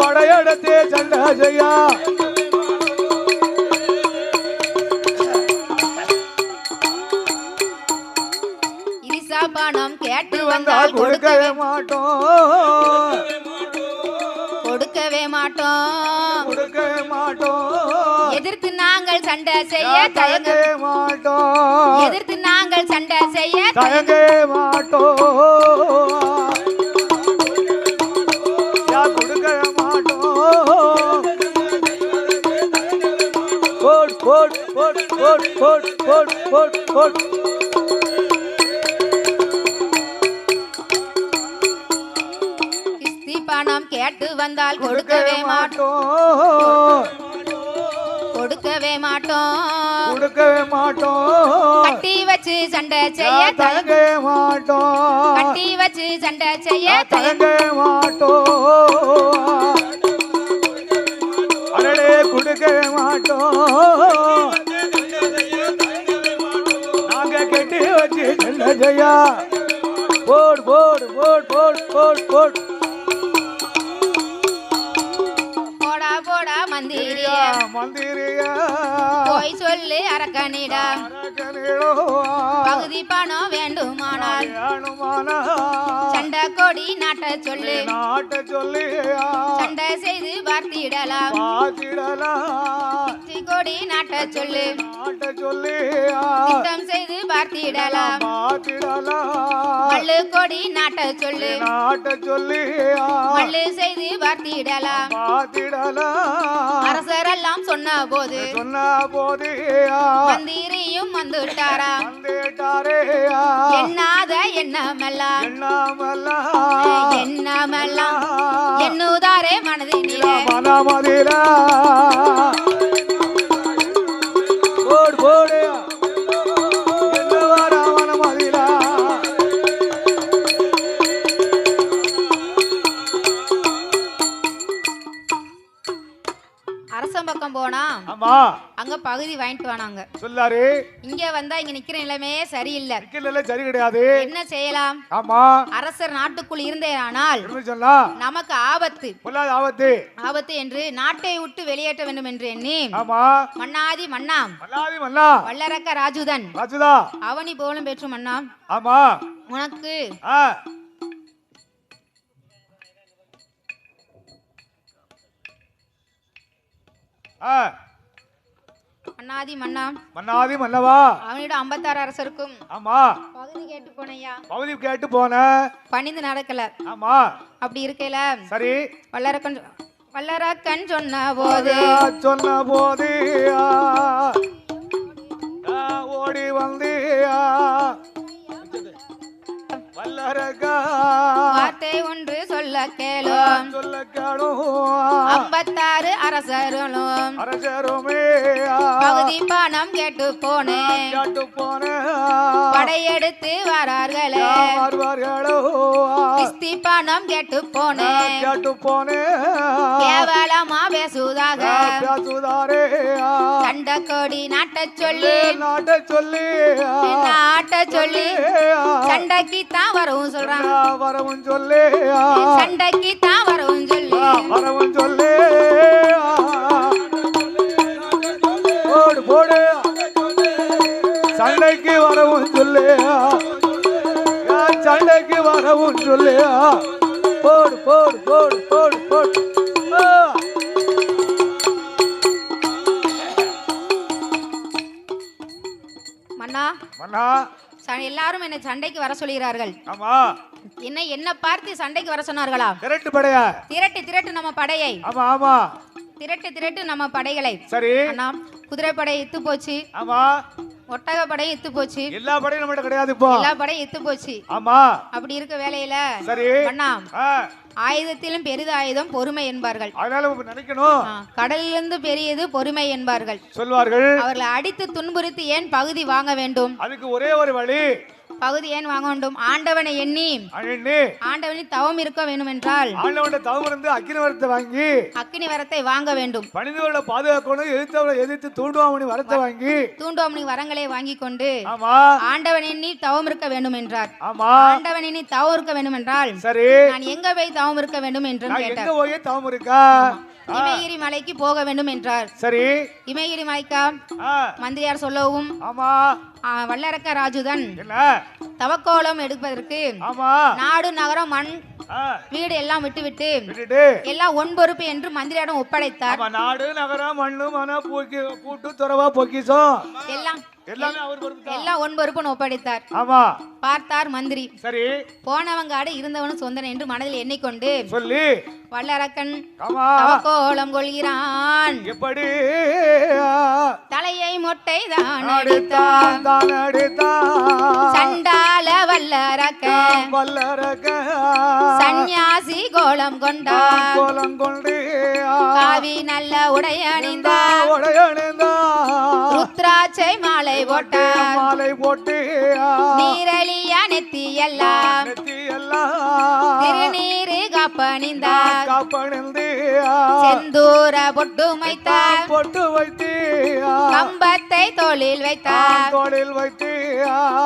படையெடுத்து சண்டை செய்ய பணம் கேட்டு வந்தால் கொடுக்கவே மாட்டோம் கொடுக்கவே மாட்டோம் கொடுக்கவே மாட்டோம் எதிர்த்து நாங்கள் சண்டை செய்ய தயங்க மாட்டோம் எதிர்த்து நாங்கள் சண்டை செய்ய தயங்க மாட்டோம் கொடுக்க மாட்டோம் போட் போட் போட் போட் போட் போட் போட் போட் பணம் கேட்டு வந்தால் கொடுக்கவே மாட்டோம் கொடுக்கவே மாட்டோம் கொடுக்கவே மாட்டோம் கட்டி வச்சு சண்டை செய்ய தயங்க மாட்டோம் கட்டி வச்சு சண்டை செய்ய தயங்க மாட்டோம் அடடே கொடுக்க மாட்டோம் நாங்க கட்டி வச்சு சண்டை செய்ய போட் போட் போட் போட் போட் போட் மந்திரியா மந்திரியா போய் சொல்லு அரக்கனிடம் பகுதி பணம் வேண்டுமானால் சண்டை கொடி நாட்ட சொல்லு சண்டை செய்து பார்த்திடலாம் கொடி நாட்ட சொல்லு யுத்தம் செய்து பார்த்திடலாம் மல்லு கொடி நாட்ட சொல்லு மல்லு செய்து பார்த்திடலாம் அரசரெல்லாம் சொன்ன போது மந்திரியும் வந்துட்டாராம் எண்ணாத எண்ணமெல்லாம் எண்ணுதாரே மனதினிலே போடு போடு என்னவா ராமன மதிலா அரசம் பக்கம் போனா ஆமா அங்க பகுதி வாங்கிட்டு வானாங்க சொல்லாரு இங்க வந்தா இங்க நிக்கிற நிலைமையே சரியில்லை சரி கிடையாது என்ன செய்யலாம் ஆமா அரசர் நாட்டுக்குள் இருந்தேனால் சொன்னா நமக்கு ஆபத்து ஆபத்து ஆபத்து என்று நாட்டை விட்டு வெளியேற்ற வேண்டும் என்று எண்ணி ஆமா மன்னாதி மன்னா வல்லரக்க ராஜுதன் அவனி போலும் பெற்று மன்னா ஆமா உனக்கு மன்னாதி மன்னவா அவனிடம் 56 அரசருக்கும் ஆமா பகுதி கேட்டு போனையா பகுதி கேட்டு போன பணிந்து நடக்கல ஆமா அப்படி இருக்கல சரி வல்லரக்கன் சொன்ன போது ஓடி வந்தியா வார்த்தை ஒன்று சொல்ல கேளும் 56 அரசரும் பகுதி பணம் கேட்டு போனேன் படையெடுத்து வரார்களே கிஸ்தி பணம் கேட்டு போனேன் கேவலமா பேசுதாக சண்டக்கோடி நாட்ட சொல்லி சண்டைக்கு தான் வரவும் சொல்றாங்க சண்டைக்கு தான் வரவும் சொல்லி போடு போடு சண்டைக்கு வரவும் சொல்லியா போடு போடு போடு போடு போடு மன்னா எல்லாரும் என்னை சண்டைக்கு வர சொல்கிறார்கள் ஆமா என்ன பார்த்து சண்டைக்கு வர சொன்னார்களா திரட்டு படையா திரட்டு நம்ம படையை ஆமா ஆமா திரட்டு நம்ம படைகளை சரி அண்ணா குதிரை படை இத்து போச்சு ஆமா ஒட்டக படை இத்து போச்சு எல்லா படையும் நம்மட்ட கிடையாது இப்போ எல்லா படையும் இத்து போச்சு ஆமா அப்படி இருக்க வேளையில சரி அண்ணா ஆயுதத்திலும் பெரிது ஆயுதம் பொறுமை என்பார்கள் அதனால நினைக்கணும் கடலிலிருந்து பெரியது பொறுமை என்பார்கள் சொல்வார்கள் அவர்களை அடித்து துன்புறுத்தி ஏன் பகுதி வாங்க வேண்டும் அதுக்கு ஒரே ஒரு வழி பகுதி ஏன் வாங்க வேண்டும் ஆண்டவனை எண்ணி ஆண்டவனை தவம் இருக்க வேண்டும் என்றால் ஆண்டவனை தவம் இருந்து அக்கினி வரத்தை வாங்கி அக்கினி வரத்தை வாங்க வேண்டும் பணிந்தவர்களை பாதுகாக்கணும் எதிர்த்து தூண்டுவாமணி வரத்தை வாங்கி தூண்டுவாமணி வரங்களை வாங்கி கொண்டு ஆமா ஆண்டவன் எண்ணி தவம் இருக்க வேண்டும் என்றார் ஆமா ஆண்டவன் எண்ணி தவம் இருக்க வேண்டும் என்றால் சரி நான் எங்க போய் தவம் இருக்க வேண்டும் என்று கேட்டார் எங்க போய் தவம் இருக்கா இமயகிரி மலைக்கு போக வேண்டும் என்றார் சரி இமயகிரி மலைக்கா மந்திரியார் சொல்லவும் ஆமா வல்லரக்க ராஜுதன் தவக்கோலம் எடுப்பதற்கு நாடு நகரம் மண் வீடு எல்லாம் விட்டு எல்லாம் ஒன் பொறுப்பு என்று மந்திரியிடம் ஒப்படைத்தார் நாடு நகரம் மண்ணு மன கூட்டு துறவா பொக்கிசம் எல்லாம் ஒன் பொறுப்புன்னு ஒப்படைத்தார் பார்த்தார் மந்திரி சரி போனவங்காடு இருந்தவனும் சொந்தன் என்று மனதில் எண்ணிக்கொண்டு சொல்லி வல்லரக்கன் தவக்கோலம் கொள்கிறான் எப்படி தலையை மொட்டை தான் அடித்தான் சண்டால வல்லரக்க சந்நியாசி கோலம் கொண்டான் காவி நல்ல உடை அணிந்தார் ருத்ராட்சை மாலை போட்டு நீரழியா நெத்தி எல்லாம் திருநீரு காப்பணிந்தார் செந்தூர பொட்டு வைத்து கம்பத்தை தோளில் வைத்தார்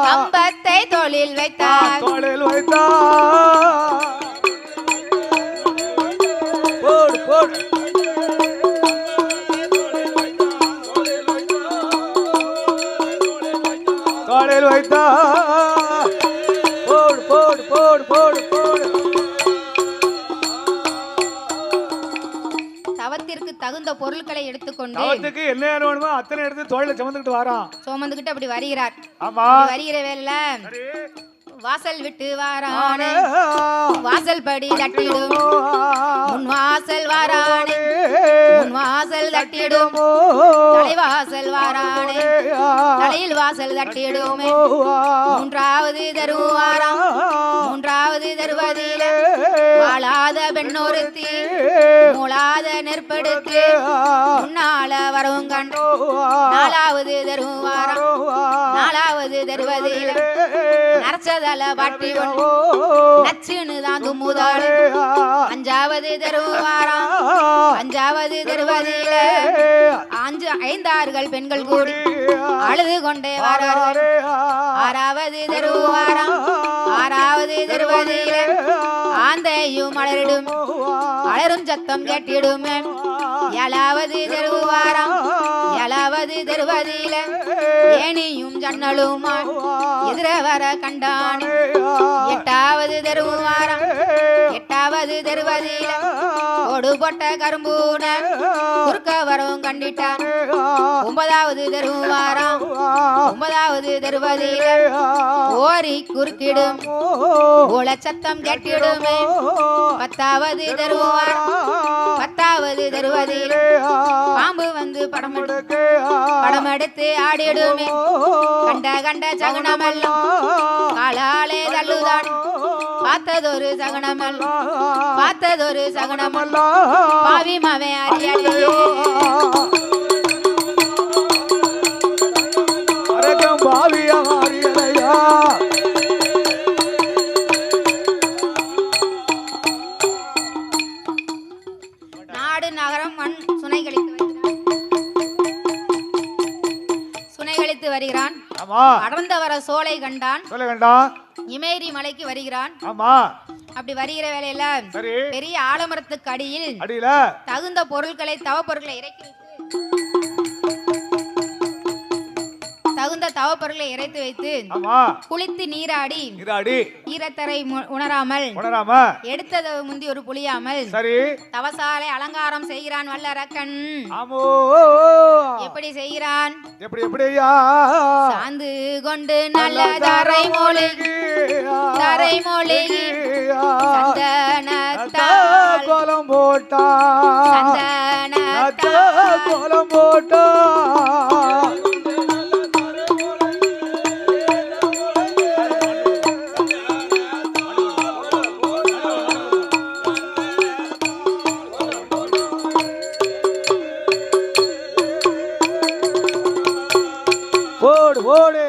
கம்பத்தை தோளில் வைத்தார் போடு போடு தோளில் வைத்தா போடு போடு போடு போடு போடு தவத்திற்கு தகுந்த பொருட்களை எடுத்துக்கொண்டு தவத்துக்கு என்ன வேணுமோ அத்தனை எடுத்து தோளில சுமந்துக்கிட்டு வாரான். சுமந்துக்கிட்டு அப்படி வருகிறார். ஆமா வருகிற வேலையில வாசல் விட்டு வாரானே வாசல் படி தட்டிடும் முன் வாசல் வாரானே முன் வாசல் தட்டிடும் தலைவாசல் வாரானே தலையில் வாசல் தட்டிடும் மூன்றாவது தருவாராம் மூன்றாவது தருவதில வாழாத பெண்ணொருத்தி மூளாத நெற்படுத்து முன்னால வரவும் கண்டு நாலாவது தருவாராம் நாலாவது தருவதில நரச்சதல பாட்டி நச்சுன்னு தான் தும்முதாள் அஞ்சாவது தருவாராம் அஞ்சாவது தருவதில ஐந்தாறுகள் பெண்கள் கூடி அழுது கொண்டே வாரார்கள் ஆறாவது தருவாராம் ஆறாவது தருவதில ஆந்தையும் மலரிடும் அலரும் சத்தம் கேட்டிடுமே ஏழாவது தருவாராம் ஏழாவது தருவதில ஏனியும் ஜன்னலுமா எதிர வர கண்டான் எட்டாவது தருவாராம் எட்டாவது தருவதில ஒடு போட்ட கரும்பூன குறுக்க வரவும் கண்டிட்டான் ஒன்பதாவது தருவாராம் ஒன்பதாவது தருவதில ஓரி குறுக்கிடும் ஓல சத்தம் கேட்டிடுமே பத்தாவது தருவாராம் பத்தாவது தருவதில பாம்பு வந்து படம் எடுத்து ஆடிடுமே கண்ட கண்ட சகுனமெல்லாம் காலாலே தள்ளுதான் பார்த்ததொரு சகுனமெல்லாம் பார்த்ததொரு சகுனமெல்லாம் பாவி மாவே அறியாலே பாவியா அறியலையா நாடு நகரம் மண் சுனைகளித்து வருகிறான் அடர்ந்த வர சோலை கண்டான் இமேரி மலைக்கு வருகிறான். அப்படி வருகிற வேலையில பெரிய ஆலமரத்துக்கு அடியில் தகுந்த பொருட்களை தவ பொருட்களை இறக்கி தகுந்த தவ பொருட்களை இறைத்து வைத்து குளித்து நீராடி ஈரத்தரை உணராமல் எடுத்தது முந்தி ஒரு புளியாமல் தவசாலை அலங்காரம் செய்கிறான் வல்லரக்கன். எப்படி செய்கிறான்? சாந்து கொண்டு நல்ல தரை மொழிகி சந்தனத்தால் கோலம் போட்டா கோலம் போட்டா ஓடு ஓடு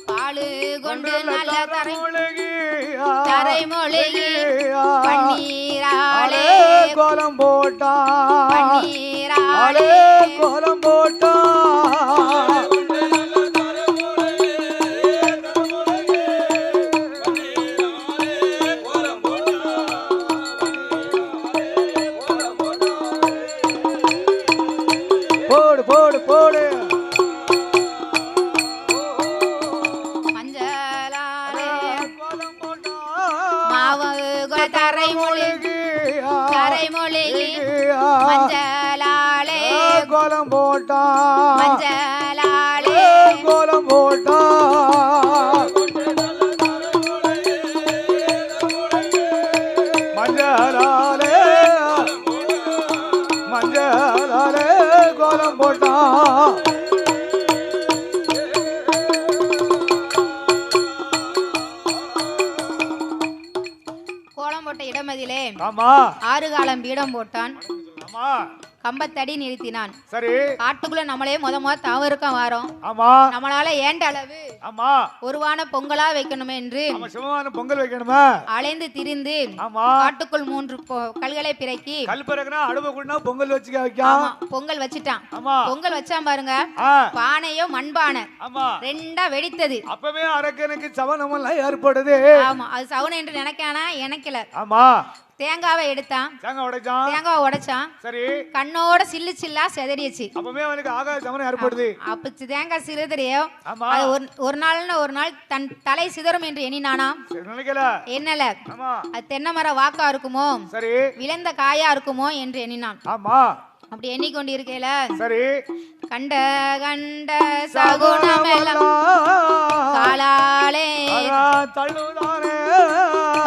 பாலு கொண்டு நல்ல தரை மொழிகி பன்னீராலே கோலம் போட்டா பன்னீராலே கோலம் போட்டா போடு போடு போடு தரை மொழிகி மஞ்சளாலே கோலம் போட்டா மஞ்சளாலே கோலம் போட்டா மஞ்சளாலே மஞ்சளாலே கோலம் போட்டா கோலம் போட்ட இடமதிலே ஆமா ஆறு காலம் பீடம் போட்டான். கம்பத்தடி நிறுத்தினான். சரி காட்டுக்குள்ள நம்மளே முத தாவருக்கம் வாரோம். ஆமா நம்மளால ஏண்ட அளவு ஆமா ஒருவான பொங்கலா வைக்கணுமே என்று சிவமான பொங்கல் வைக்கணுமா அலைந்து திரிந்து ஆமா காட்டுக்குள் 3 கல்களை பிறக்கி கல் பிறகுனா அடுப்பு கூடனா பொங்கல் வச்சுக்க வைக்காம பொங்கல் வச்சிட்டான். ஆமா பொங்கல் வச்சான் பாருங்க. பானையோ மண்பானை ஆமா ரெண்டா வெடித்தது. அப்பவே அரக்கனுக்கு சவனம் எல்லாம் ஏற்படுது. ஆமா அது சவனம் என்று நினைக்கானா எனக்கல. ஆமா தேங்காவை எடுத்தான். தேங்காவை உடைச்சான். சரி. கண்ணோட சில்லு சில்லா செதறிச்சு. அப்பவே அவனுக்கு ஆகாய சமரம் ஏற்படுது. அப்ப தேங்காய் சிதறியோ ஒரு நாள் தன் தலை சிதறும் என்று எண்ணினானா? என்னல அது தென்னை மர வாக்கா இருக்குமோ, சரி, விளைந்த காயா இருக்குமோ என்று எண்ணினான். ஆமா. அப்படி எண்ணிக்கொண்டு இருக்கையில சரி, கண்ட கண்ட சகுனமெல்லாம் காலாலே தள்ளுதானே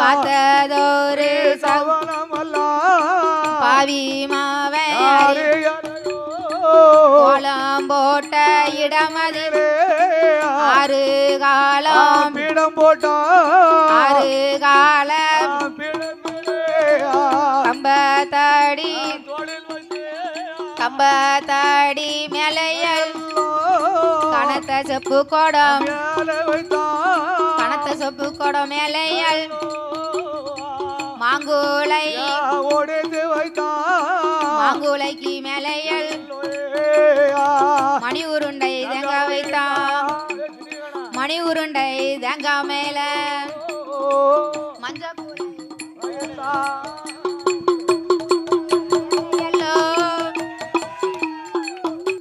பார்த்ததொரு பாவி மாவை கோலம் போட்ட இடமதில் ஆறு காலம் பீடம் போட்டா ஆறு காலம் கம்பத்தடி கம்பத்தடி மேலையல் கனத்த செப்பு கோடம் கனத்த செப்பு கோடம் மேலையல் மாங்குளை மாங்குளைக்கு மேலையல் மணி உருண்டை தேங்கா வைத்தான். மணி உருண்டை தேங்கா மேல மஞ்சள்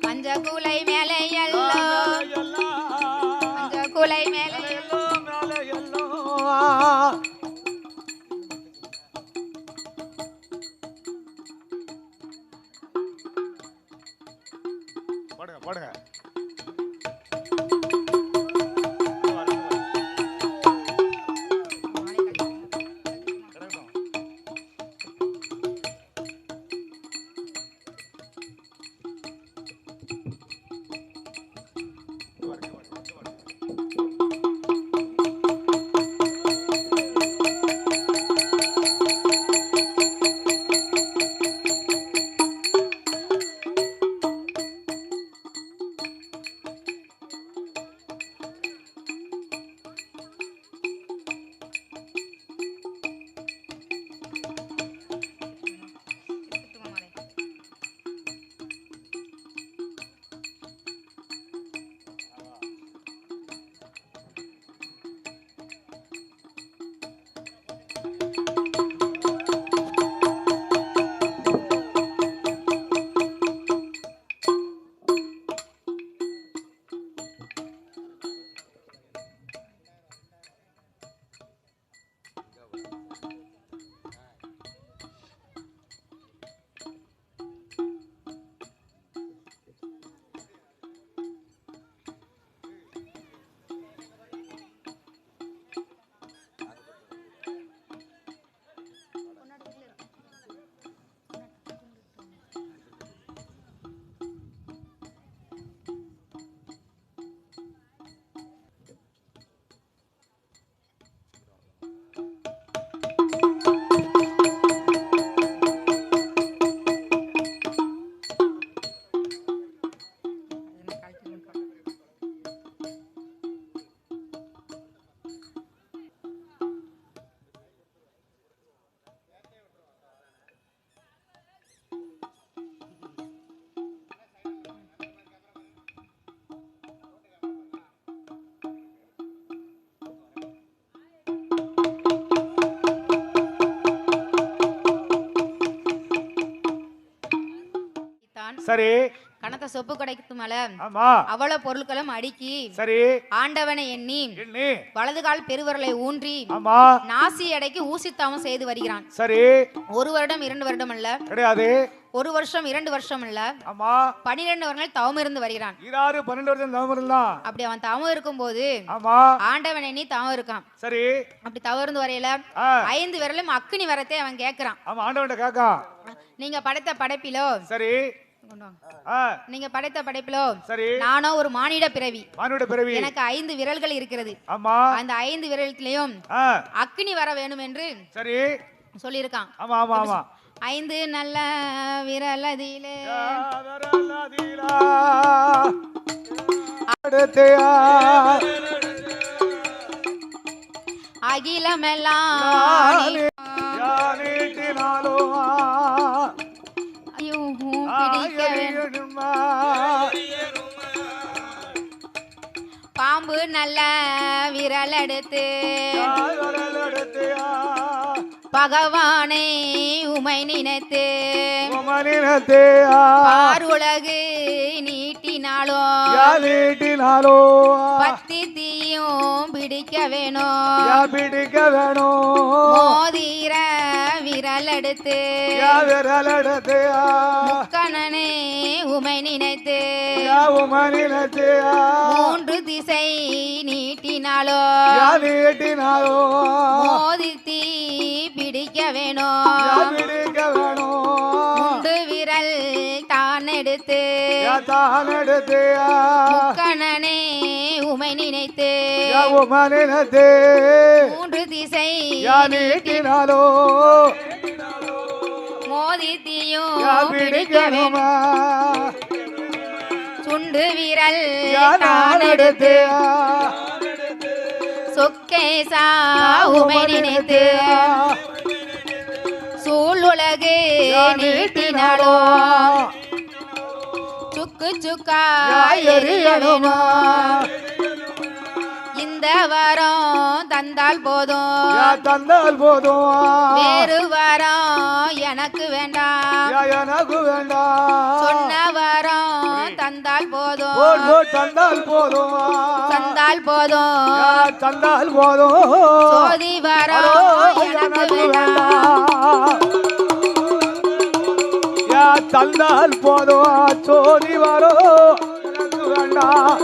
மஞ்சக்குலை மேலே எல்லோ மஞ்சக்குலை மேலே பாடுங்க பாடுங்க. சரி, கணத்த சொப்பு கடைக்கு மேல ஆமா அவ்வளவு பொருட்களும் அடுக்கி சரி ஆண்டவனை எண்ணி வலது கால் பெருவரலை ஊன்றி ஆமா நாசி எடைக்கு ஊசித்தாமம் செய்து வருகிறான். சரி, ஒரு வருடம் 2 வருடம் அல்ல, கிடையாது, ஒரு வருஷம் 2 வருஷம் அல்ல, ஆமா 12 வருடங்கள் தவம் இருந்து வருகிறான். 12 வருஷம் தவம் இருந்தான். அப்படி அவன் தவம் இருக்கும் போது ஆமா ஆண்டவன் எண்ணி தவம் இருக்கான். சரி, அப்படி தவம் இருந்து வரையில 5 விரலும் அக்னி வரத்தை அவன் கேட்கிறான். ஆமா ஆண்டவன்ட்ட கேட்கான். நீங்க படைத்த படைப்பிலோ சரி நீங்க படைத்த படைப்பிலோ சரி நானோ ஒரு மானிட பிறவி. எனக்கு 5 விரல்கள் இருக்கிறது. ஆமா அந்த 5 விரல்களையும் அக்னி வர வேணும் என்று சரி சொல்லியிருக்கான். ஆமா ஆமா ஆமா 5 நல்ல விரலதிலே அகிலமெல்லாம் பாம்பு நல்ல விரல் எடுத்து பகவானே உமை நினைத்து பாருலகு நீட்டினாலோ பத்தி தீயும் பிடிக்க வேணும் மோதிர விரல் எடுத்து முக்கணனே உமை நினைத்து மூன்று திசை நீட்டினாலோ மோதி தீ பிடிக்க வேணும் முண்டு விரல் தான் எடுத்து முக்கணனே உமை நினைத்து மூன்று திசை நீட்டினாலோ மோதி தீயும் பிடிக்க வேணும் சுண்டு விரல் தான் எடுத்து சொக்கேசா உமை நினைத்து சூழுலகு நீட்டினாலோ சுக்கு சுக்கா எரிய வேணும் இந்த வாரம் தந்தால் போதும் வேறு வாரம் எனக்கு வேண்டாம் சொன்ன வாரம் தந்தால் போதும் சோதி வாரம் எனக்கு வேண்டாம் தந்தால் போதும் சோதி வரோ எனக்கு வேண்டாம்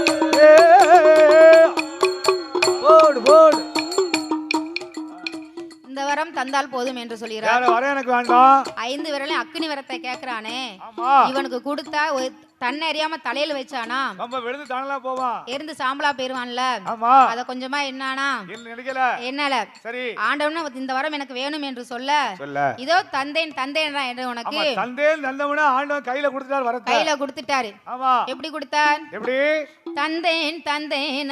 இந்த வரம் தந்தால் போதும் என்று சொல்கிறார். எனக்கு வேண்டாம் 5 விரலையும் அக்னி வரத்தை கேக்குறானே இவனுக்கு கொடுத்தா தன்னை அறியாம தலையில வச்சானா எரிந்து சாம்பலா போயிருவான்ல அத கொஞ்சமா என்னானா என்னல ஆண்டவன இந்த வரம் எனக்கு வேணும் என்று சொல்ல இதோ தந்தேன் என்று உனக்கு கையில கொடுத்துட்டாரு. எப்படி கொடுத்தார்? தந்தேன்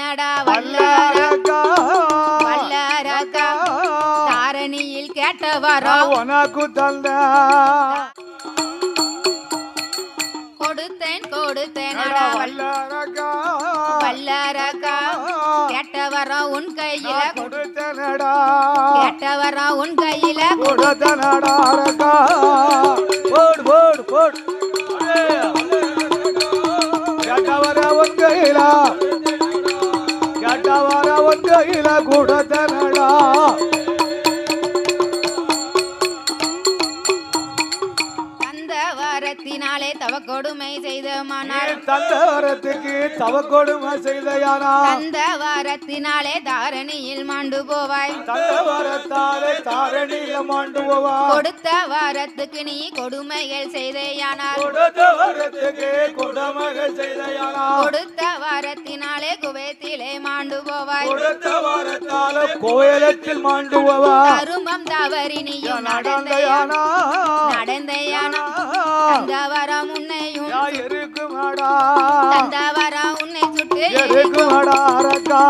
நடா வல்லரக்கா தாரணியில் கேட்ட வரம் உனக்கு தந்த கொடுத்தேன் வல்லரக்கா கேட்ட வரம் உன் கையில கொடுத்தனடா கேட்ட வரம் உன் கையில கொடுத்தனடா ரக்கா போடு கேட்ட வரம் உன் கையில கொடுத்தனடா வரத்தினாலே தவ கொடுமை செய்த மன்னர் தந்த வரத்துக்கு தவ கொடுமை செய்தையானால் தந்த வரத்தினாலே தாரணியில் மாண்டு போவாய் தந்த வரத்தாலே தாரணியில் மாண்டு போவாய் கொடுத்த வரத்துக்கு நீ கொடுமைகள் செய்தையானால் கொடுத்த வரத்துக்கு கொடுமைகள் செய்தையானால் கொடுத்த வரத்தினாலே குவைத்திலே மாண்டு போவாய் கொடுத்த வரத்தாலே கோயிலத்தில் மாண்டு போவாய் அருமம் தவறி நீயும் நடந்தையானா தந்த வரம் உன்னையும் இருக்குமாடா தந்த வரம் உன்னை சுட்டு இருக்குமாடா ரக்கா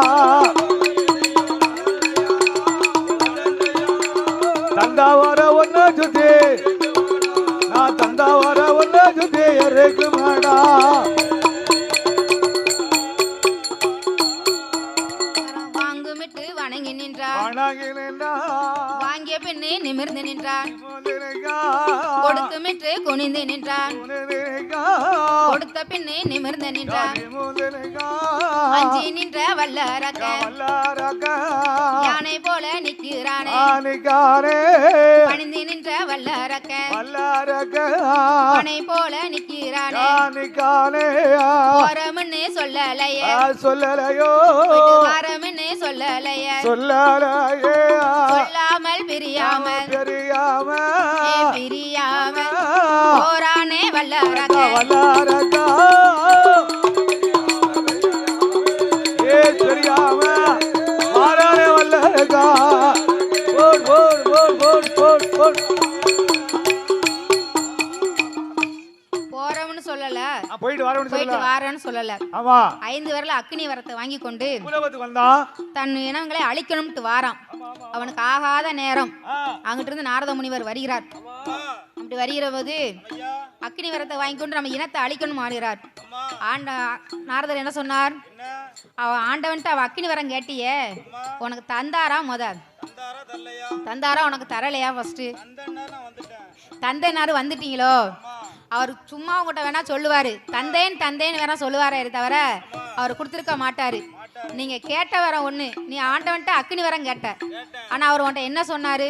தந்த வர ஒன்ன சுத்தி நான் தந்த வர ஒன்ன சுத்தி இருக்குமாடா வாங்குமிட்டு வணங்கி நின்றார் வாங்கிய பெண்ணே நிமிர்ந்து நின்றான் கொடுத்துமிட்டு குனிந்து நின்றான் கொடுத்த பின்னே நிமிர்ந்து நின்றான் அஞ்சி நின்ற வல்லரக்க யானை போல நிற்கிறானே பணிந்து நின்ற வல்லரக்க யானை போல நிற்கிறானே போறமுன்னு சொல்லலையோ வாரமுன்னு சொல்லலையே சொல்லாமல் பிரியாமல் போரானே வல்லரக்கா தெரியாம மாறானே வல்லரக்கா போறவன்னு சொல்லல போயிட்டு வாரன்னு சொல்லல ஆமா 5 விரல அக்னி வரத்தை வாங்கி கொண்டு வந்தா தன் இனங்களை அழிக்கணும்ட்டு வாரான். அவனுக்கு ஆகாத நேரம் அங்கிட்டு இருந்து நாரத முனிவர் வருகிறார். இப்படி வருகிற போது அக்னி வரத்தை வாங்கி கொண்டு நம்ம இனத்தை அழிக்கணும் ஆடுகிறார். நாரதர் என்ன சொன்னார்? ஆண்டவன்ட்டு அவ அக்னி வரம் கேட்டியே, உனக்கு தந்தாரா? தந்தாரா உனக்கு தரலையா? ஃபர்ஸ்ட் தந்தைனாரு வந்துட்டீங்களோ? அவர் சும்மா உங்கள்கிட்ட வேணா சொல்லுவாரு, தந்தேன்னு வேணா சொல்லுவாரே தவிர அவர் கொடுத்துருக்க மாட்டாரு. நீங்க கேட்ட வரம் ஒண்ணு, நீ ஆண்டவன்ட்ட அக்னி வரம் கேட்ட. ஆனா அவர் உன்ட்ட என்ன சொன்னாரு?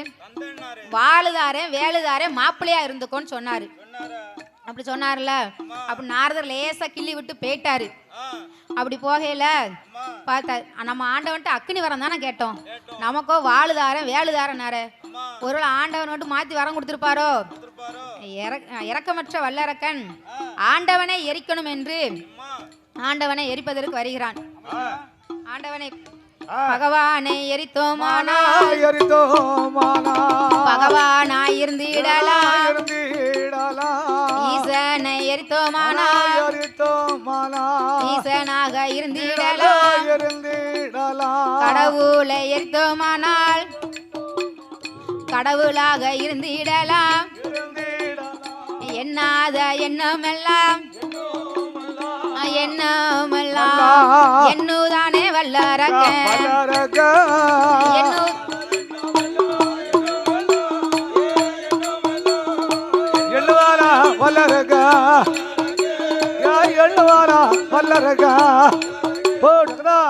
வாழுதாரே வேலுதாரே மாப்பிள்ளையா இருந்துக்கோன்னு சொன்னாரு. அப்படி சொன்னார்ல. அப்படி நாரதர் லேசா கிள்ளி விட்டு போயிட்டாரு. அப்படி போகையில பார்த்தா நம்ம ஆண்டவன்ட்ட அக்னி வரம் தானே கேட்டோம், நமக்கோ வாழுதாரன் வேலுதாரனாரு. ஒருவேளை ஆண்டவன் மட்டும் மாத்தி வரம் கொடுத்திருப்பாரோ? இரக்கமற்ற வல்லரக்கன் ஆண்டவனை எரிக்கணும் என்று ஆண்டவனை எரிப்பதற்கு வருகிறான். ஆண்டவனை பகவானை எரித்தோமானா பகவானாய் இருந்திடலாம், ஈசனை எரித்தோமானா ஈசனாக இருந்திடலாம், கடவுளை எரித்தோமானால் கடவுளாக இருந்திடலாம். எண்ணாத எண்ணமெல்லாம் என்னுதானே வல்லரக்க எண்ணுவாரா வல்லரகா எண்ணுவாரா வல்லரகா போடுதா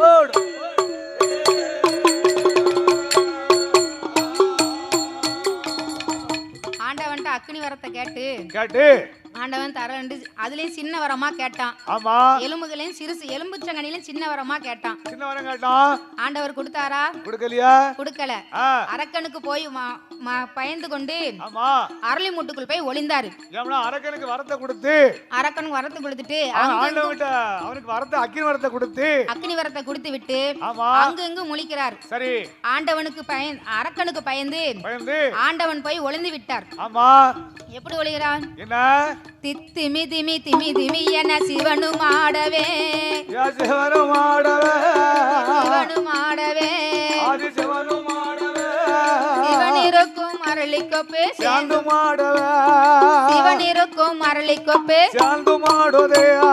போடு. ஆண்டவன்ட்ட அக்னி வரத்தை கேட்டு ஆண்டவன் தரண்டு அதுலயும் சின்ன வரமா கேட்டான். ஆமா. எலும்புகளையும் சிறுசு எலும்புச்சங்கனிலும் சின்ன வரமா கேட்டான். சின்ன வரம் கேட்டான். ஆண்டவர் கொடுத்தாரா? கொடுக்கலையா? கொடுக்கல. அரக்கனுக்கு போய் பயந்து கொண்டு அரளி மூட்டுக்குள் போய் ஒளிந்தாரு. அரக்கனுக்கு வரத்தை கொடுத்து அரக்கனுக்கு வரத்தை கொடுத்துட்டு அவனுக்கு வரத்தை அக்னி வரத்தை கொடுத்து அக்னி வரத்தை கொடுத்து விட்டு அங்கு இங்கு முழிக்கிறார். சரி. ஆண்டவனுக்கு அரக்கனுக்கு பயந்து ஆண்டவன் போய் ஒளிந்து விட்டார். ஆமா. எப்படி ஒளிகிறான்? என்ன? திமி திமி திமி திமி என சிவனும் ஆடவே சிவனும் ஆடவே சிவனும் ஆடவே சிவனும் ஆடவே சிவன் இருக்கும் அரளிக்கொப்பே சாந்து மாடவே சிவன் இருக்கும் அரளிக்கொப்பே சாந்து மாடுதேயா.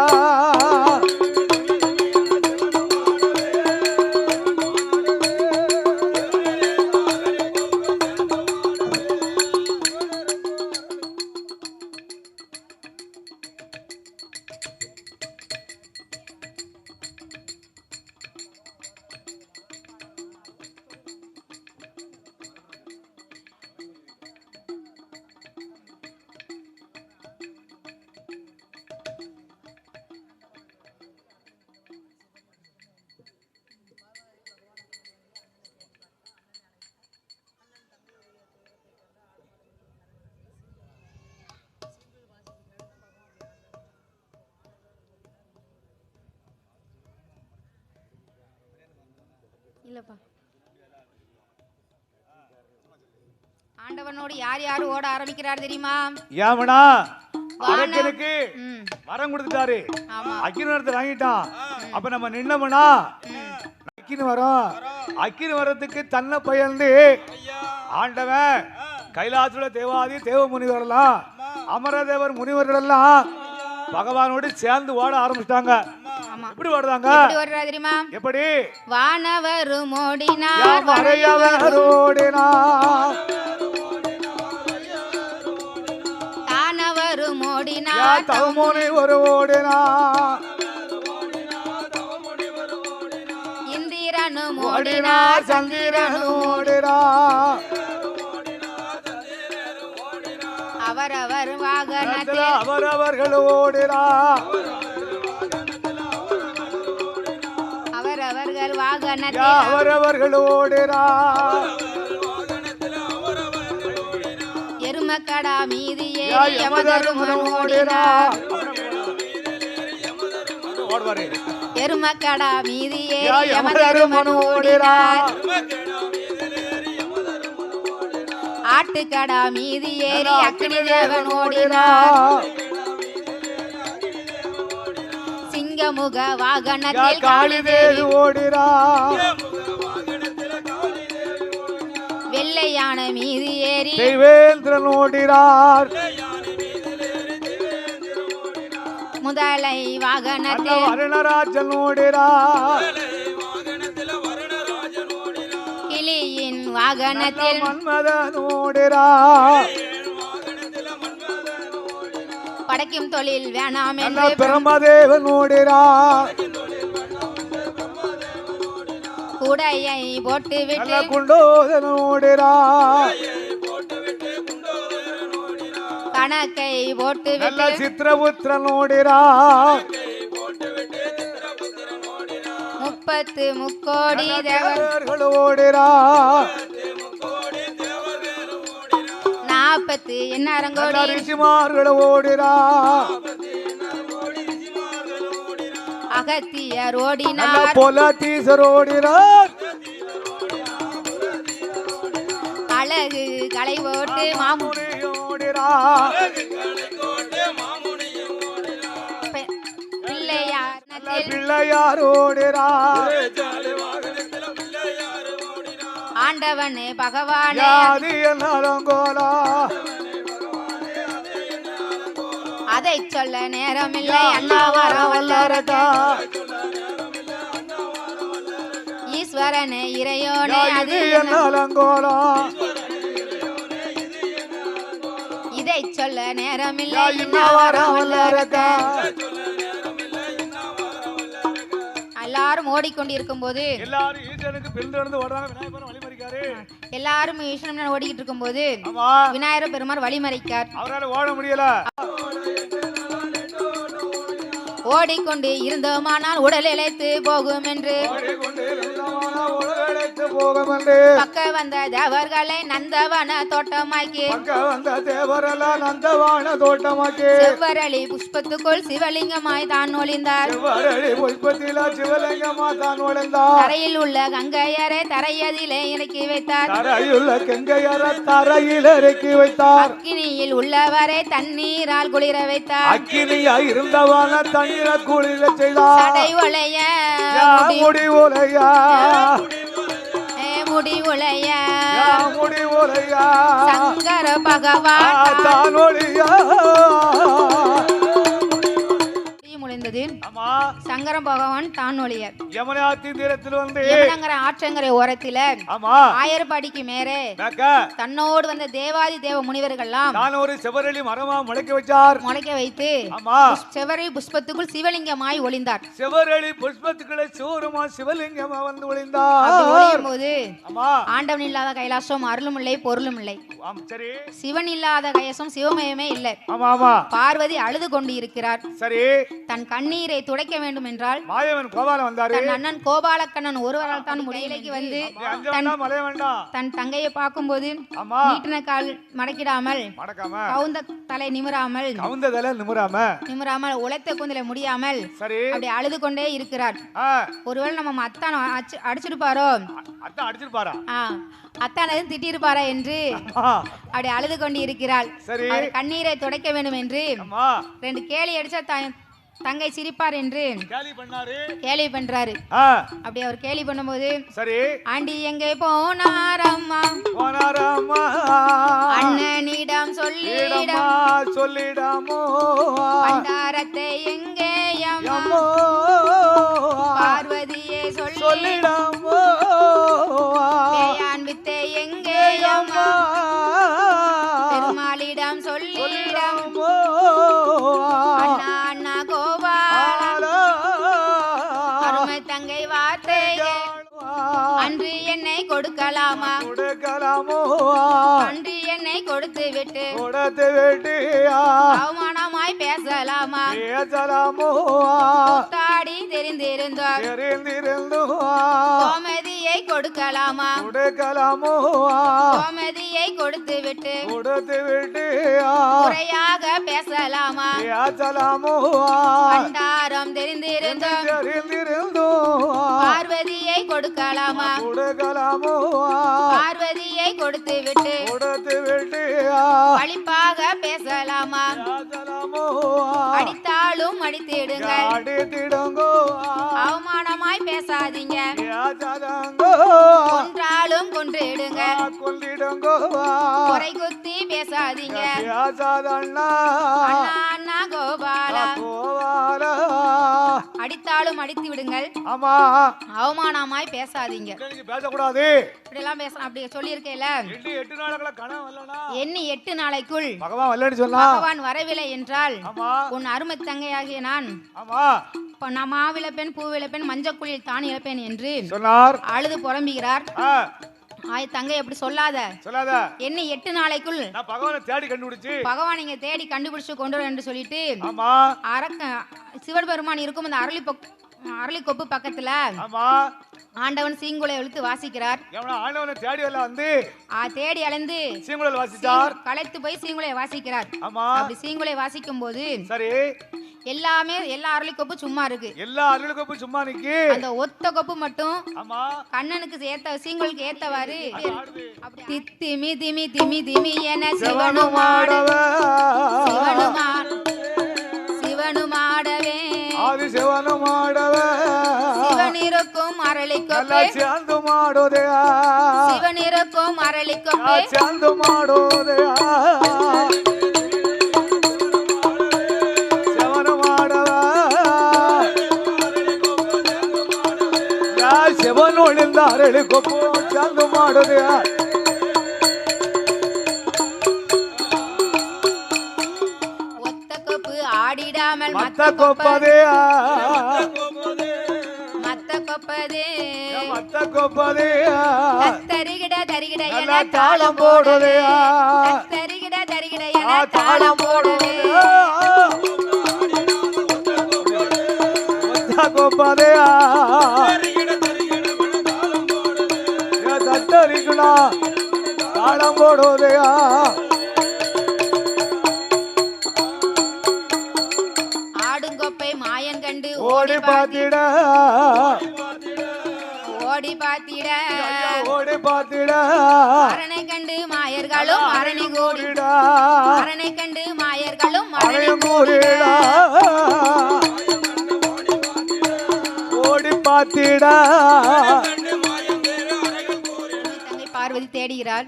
இல்லப்பா. ஆண்டவனோடு யார் யார் ஓட ஆரம்பிக்கிறார் தெரியுமா? யாமனா அரக்கனுக்கு வரம் கொடுத்துட்டாரு, அக்கினி வரத்தை வாங்கிட்டான். அப்ப நம்ம நின்னோம்னா அக்கினி வரும். அக்கினி வரத்துக்கு தன்னை பயந்து ஆண்டவன் கைலாசத்துல தேவாதி தேவ முனிவரெல்லாம் அமரதேவர் முனிவர்கள் எல்லாம் பகவானோடு சேர்ந்து ஓட ஆரம்பிச்சிட்டாங்க. எப்படி ஓடுறாங்க தெரியுமா? எப்படி? வானவரும் ஓடினார் வரையவர் ஓடினார் தானவரும் ஓடினார் தவமுனி ஒரு ஓடினார் இந்திரனும் ஓடினார் சந்திரனும் ஓடினார் அவரவர் வாகனத்தில் அவரவர்கள் ஓடினார் அவரவர்கள் வாகனத்தில் அவரவர்கள் ஓடினார் எருமக்கடா மீது ஏறி யமதருமன் ஓடினார் எருமக்கடா மீது ஏறி யமதருமன் ஓடினார் ஆட்டுக்கடா மீது ஏறி அக்னி தேவன் ஓடினார் சிங்கமுக வாகனத்தில் காளிதேவி ஓடினார் வெள்ளையான மீது ஏறி தெய்வேந்திரன் ஓடினார் முதலை வாகனத்தில் வருணராஜன் ஓடினார் கிளியின் வாகனத்தில் மன்மதன் ஓடினார் படைக்கும் தொழில் வேணாம் என்று பிரம்மதேவன் ஓடினார் கூடையை போட்டு விட்டு குண்டோதன் ஓடினார் கணக்கை போட்டு விட்டு சித்திரபுத்திரன் ஓடினார் 30 முக்கோடி தேவர்கள் ஓடினார் 40 எண்ணாயிரங்கோடி ரிஷிமார்கள் ஓடினார் அகத்தியர் ஓடினார் பொலத்தீசர் ஓடினார் அழகு களை ஓட்டு மாமுனி ஓடினார் பிள்ளையார் ஓடினார் ஆண்டவனே பகவானே நலங்கோலா அதை சொல்ல நேரமில்லை அண்ணா வரவல்லரகா ஈஸ்வரனே இறையோனே அது நலங்கோலா இதை சொல்ல நேரமில்லை அண்ணா வரவல்லரகா எல்லாரும் ஓடிக்கொண்டிருக்கும் போது எல்லாரும் ஈசனுக்கு பின்தொடர்ந்து ஓடுறாங்க. விநாயகர் வழிமறிக்காரு. எல்லாரும் ஈஸ்வரன் ஓடிக்கிட்டு இருக்கும் போது விநாயகர் பெருமாள் வழிமறிக்கார். அவரால் ஓட முடியல. ஓடிக்கொண்டு இருந்தோமானால் உடல் இழைத்து போகும் என்று பக்க வந்த தேவர்களை நந்தவன தோட்டமாக்கி செவ்வரளி புஷ்பத்துக்குள் சிவலிங்கமாய் தான் ஒளிந்தார். தரையில் உள்ள கங்கையரை தரையதிலே இறக்கி வைத்தார். அக்கினியில் உள்ளவரை தண்ணீரால் குளிர வைத்தார். அக்கினியாய் இருந்தவன தண்ணீர குளிர செய்தார். சடை ஒளைய முடி ஒளைய முடி ஒளைய முடி ஒளைய சங்கர பகவான் தான் ஒளிய முடிந்தது. சங்கர பகவான் தான் ஒளிய யமுனாத்தி தீரத்தில் வந்து யமுனங்கர ஆற்றங்கரை ஓரத்தில ஆமா ஆயிரப்படிக்கு மேலே தன்னோடு வந்த தேவாதி தேவ முனிவர்கள்லாம் தான் ஒரு செவரளி மரமா முளைக்க வச்சார். முளைக்க வைத்து ஆமா செவரளி புஷ்பத்துக்குள் சிவலிங்கமாய் ஒளிந்தார். செவரளி புஷ்பத்துக்குள்ள சூரமா சிவலிங்கமா வந்து ஒளிந்தார். அப்படி ஒளியும் போது ஆமா ஆண்டவன் இல்லாத கைலாசம் அருளும் இல்லை பொருளும் இல்லை. சரி சிவன் இல்லாத கைலாசம் சிவமயமே இல்லை. ஆமா ஆமா பார்வதி அழுது கொண்டு இருக்கிறார். சரி தன் கண்ணீரை துடைக்க வேண்டும் என்றால் மாயவன் கோபாலன் வந்தாரு. தன் அண்ணன் கோபாலக்கண்ணன் ஒருவரால் தான் முடியலைக்கு வந்து தன் தங்கையை பார்க்கும்போது நீட்டின கால் மடக்கிடாமல் கவுந்த தலை நிமிராமல் உழைத்த கூந்தலை முடியாமல் அப்படி அழுது கொண்டே இருக்கிறார். ஒருவேளை நம்ம அத்தான் அடிச்சிருப்பாரோ அத்தான் எதுவும் திட்டிருப்பாரா என்று அப்படி அழுது கொண்டு இருக்கிறாள். கண்ணீரை துடைக்க வேண்டும் என்று 2 கேலி அடிச்சா தங்கை சிரிப்பார் என்று கேலி பண்றாரு. அப்படி அவர் கேலி பண்ணும்போது ஆண்டி எங்கே போனாரம்மா அண்ணனிடம் சொல்லிடமோ பண்டாரத்தை எங்கே பார்வதியே சொல்லிடமோ வித்தை எங்கே பெருமாளிடம் சொல்லிடமோ அண்ணா அண்ணா தங்கை வார்த்தை அன்று என்னை கொடுக்கலாமா அன்று என்னை கொடுத்து விட்டு அவமானமாய் பேசலாமா தாடி தெரிந்திருந்தோம் கோமதியை கொடுக்கலாமா கோமதியை கொடுத்து விட்டு குறையாக பேசலாமா பண்டாரம் தெரிந்திருந்தோம் பார்வதியை கொடுக்கலாமா பார்வதியை கொடுத்து விட்டு பழிப்பாக பேசலாமா அடித்தாலும் அடித்தாலும் அடித்திடுங்கள் அடித்திடுங்கோ அவமானமாய் பேசாதீங்க பேசாதங்கோ கொன்றாலும் கொன்றிடுங்க கொல்லிடுங்கோ குறை குத்தி பேசாதீங்க பேசாதண்ணா அண்ணா அண்ணா கோபாலா கோவாலா அடித்தாலும் அடித்து விடுங்கள் ஆமா அவமானமாய் பேசாதீங்க பேசக்கூடாது இப்படி எல்லாம் பேசணும் அப்படி சொல்லியிருக்கேல 8 நாளுக்குள்ள கனவு வரலனா எண்ணி 8 நாளைக்குள் பகவான் வரலன்னு சொன்னா பகவான் வரவில்லை என்றால் ஆமா உன் அருமை தங்கையாகிய நான் ஆமா நான் மாவிளப்பேன் பூவிளப்பேன் மஞ்சக்குழியில் தான் இழப்பேன் என்று சொன்னார் அழுது புலம்புகிறார் தங்கை அப்படி சொல்லாத என்ன 8 நாளைக்குள் நான் பகவானை தேடி கண்டுபிடிச்சு பகவான் இங்க தேடி கண்டுபிடிச்சு கொண்டு வர என்று சொல்லிட்டு ஆமா சிவபெருமான் இருக்கும் அந்த அரளி கொப்பு பக்கத்துல ஆமா ஆண்டவன் சீங்குலை எழுத்து வாசிக்கிறார் ஆண்டவனை தேடி எல்லாம் வந்து தேடி அலைந்து சீங்குலை வாசிச்சார் களைத்து போய் சீங்குலை வாசிக்கிறார் ஆமா அப்படி சீங்குலை வாசிக்கும் போது சரி எல்லாமே எல்லா அரளி கொப்பு சும்மா இருக்கு எல்லா அரளி கொப்பு சும்மா நிக்கு அந்த ஒத்த கொப்பு மட்டும் ஆமா கண்ணனுக்கு ஏத்த சீங்குலுக்கு ஏத்தவாறு திமி திமி திமி திமி என சிவனுமாடவே சிவனுமாடவே ஆதி சிவனுமாடவே சிவனிருக்கும் அரளி கொப்பே சாந்து மாடோதே சிவனிருக்கும் அரளி கொப்பே சாந்து மாடோதே செவன் ஒளிந்த அரளி கொப்பு சாந்து மாடுது ஒத்த கொப்பு ஆடிடாமல் மத்த கொப்பதே மத்த கொப்பதே மத்த கொப்பதே தரிகிட தரிகிட என தாளம் போடுதே தரிகிட தரிகிட என தாளம் போடுதே மத்த கொப்பதே தட்டரிக்கணா தாளம் போடுதையா ஆடுங்கொப்பை மாயன் கண்டு ஓடி பார்த்திட ஓடி பார்த்திட ஓடி பார்த்திட அரணை கண்டு மாயர்களும் அரணி கூடிட அரணை கண்டு மாயர்களும் அரணி கூடிட ஓடி பார்த்திட பார்வதி தேடுகிறாள்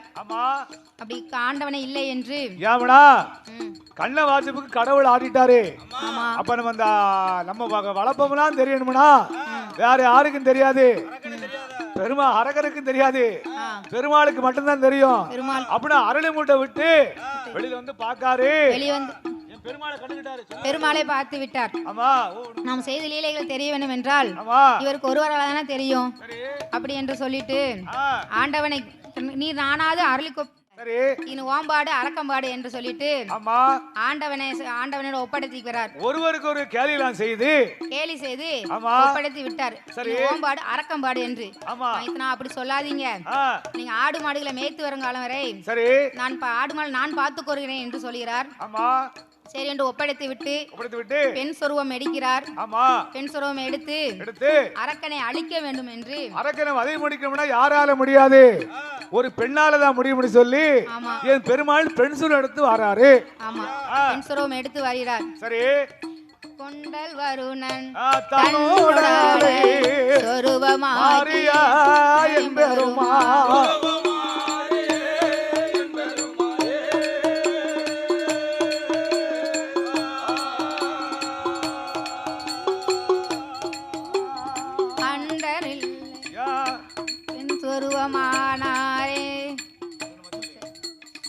அப்படி ஆண்டவனை இல்லை என்று ஏமனா கண்ண வாசிப்புக்கு கடவுள் ஆடிட்டாரு அப்ப நம்ம வளர்ப்போம்லாம் தெரியணும்னா வேற யாருக்கும் தெரியாது அரகருக்கும் தெரியாது பெருமாளுக்கு மட்டும்தான் தெரியும் அப்படின்னா அரளி மூட்டை விட்டு வெளியில வந்து பாக்காரு பெருமாளை பார்த்து விட்டார் நாம் செய்த லீலைகள் தெரிய வேண்டும் என்றால் இவருக்கு ஒருவரால் தானே தெரியும் அப்படி என்று சொல்லிட்டு ஆண்டவனை நீ நானாவது அரளிக்கொப்பு ஓம்பாடு அரக்கம்பாடு என்று சொல்லிட்டு ஆண்டவனோட ஒப்படைக்கிறார் ஒருவருக்கு ஒரு கேலி செய்து ஒப்படைத்து விட்டார் ஓம்பாடு அரக்கம்பாடு என்று அப்படி சொல்லாதீங்க நீங்க ஆடு மாடுகளை மேய்த்து வரும் காலம் வரை நான் ஆடு மாடு நான் பார்த்துக் கொள்கிறேன் என்று சொல்கிறார் சரி என்று ஒப்படைத்து விட்டு பெண் சொருவம் எடுக்கிறார் பெண் சொருவம் எடுத்து அரக்கனை அழிக்க வேண்டும் என்று அரக்கனை வதை முடிக்கணும்னா யாரால முடியாது ஒரு பெண்ணால தான் முடியும் சொல்லி என் பெருமாள் பெண் சொருவம் எடுத்து வராரு பெண் சொருவம் எடுத்து வருகிறார் சரி கொண்டல் வருணன் சொருவமாரியா என் பெருமாள்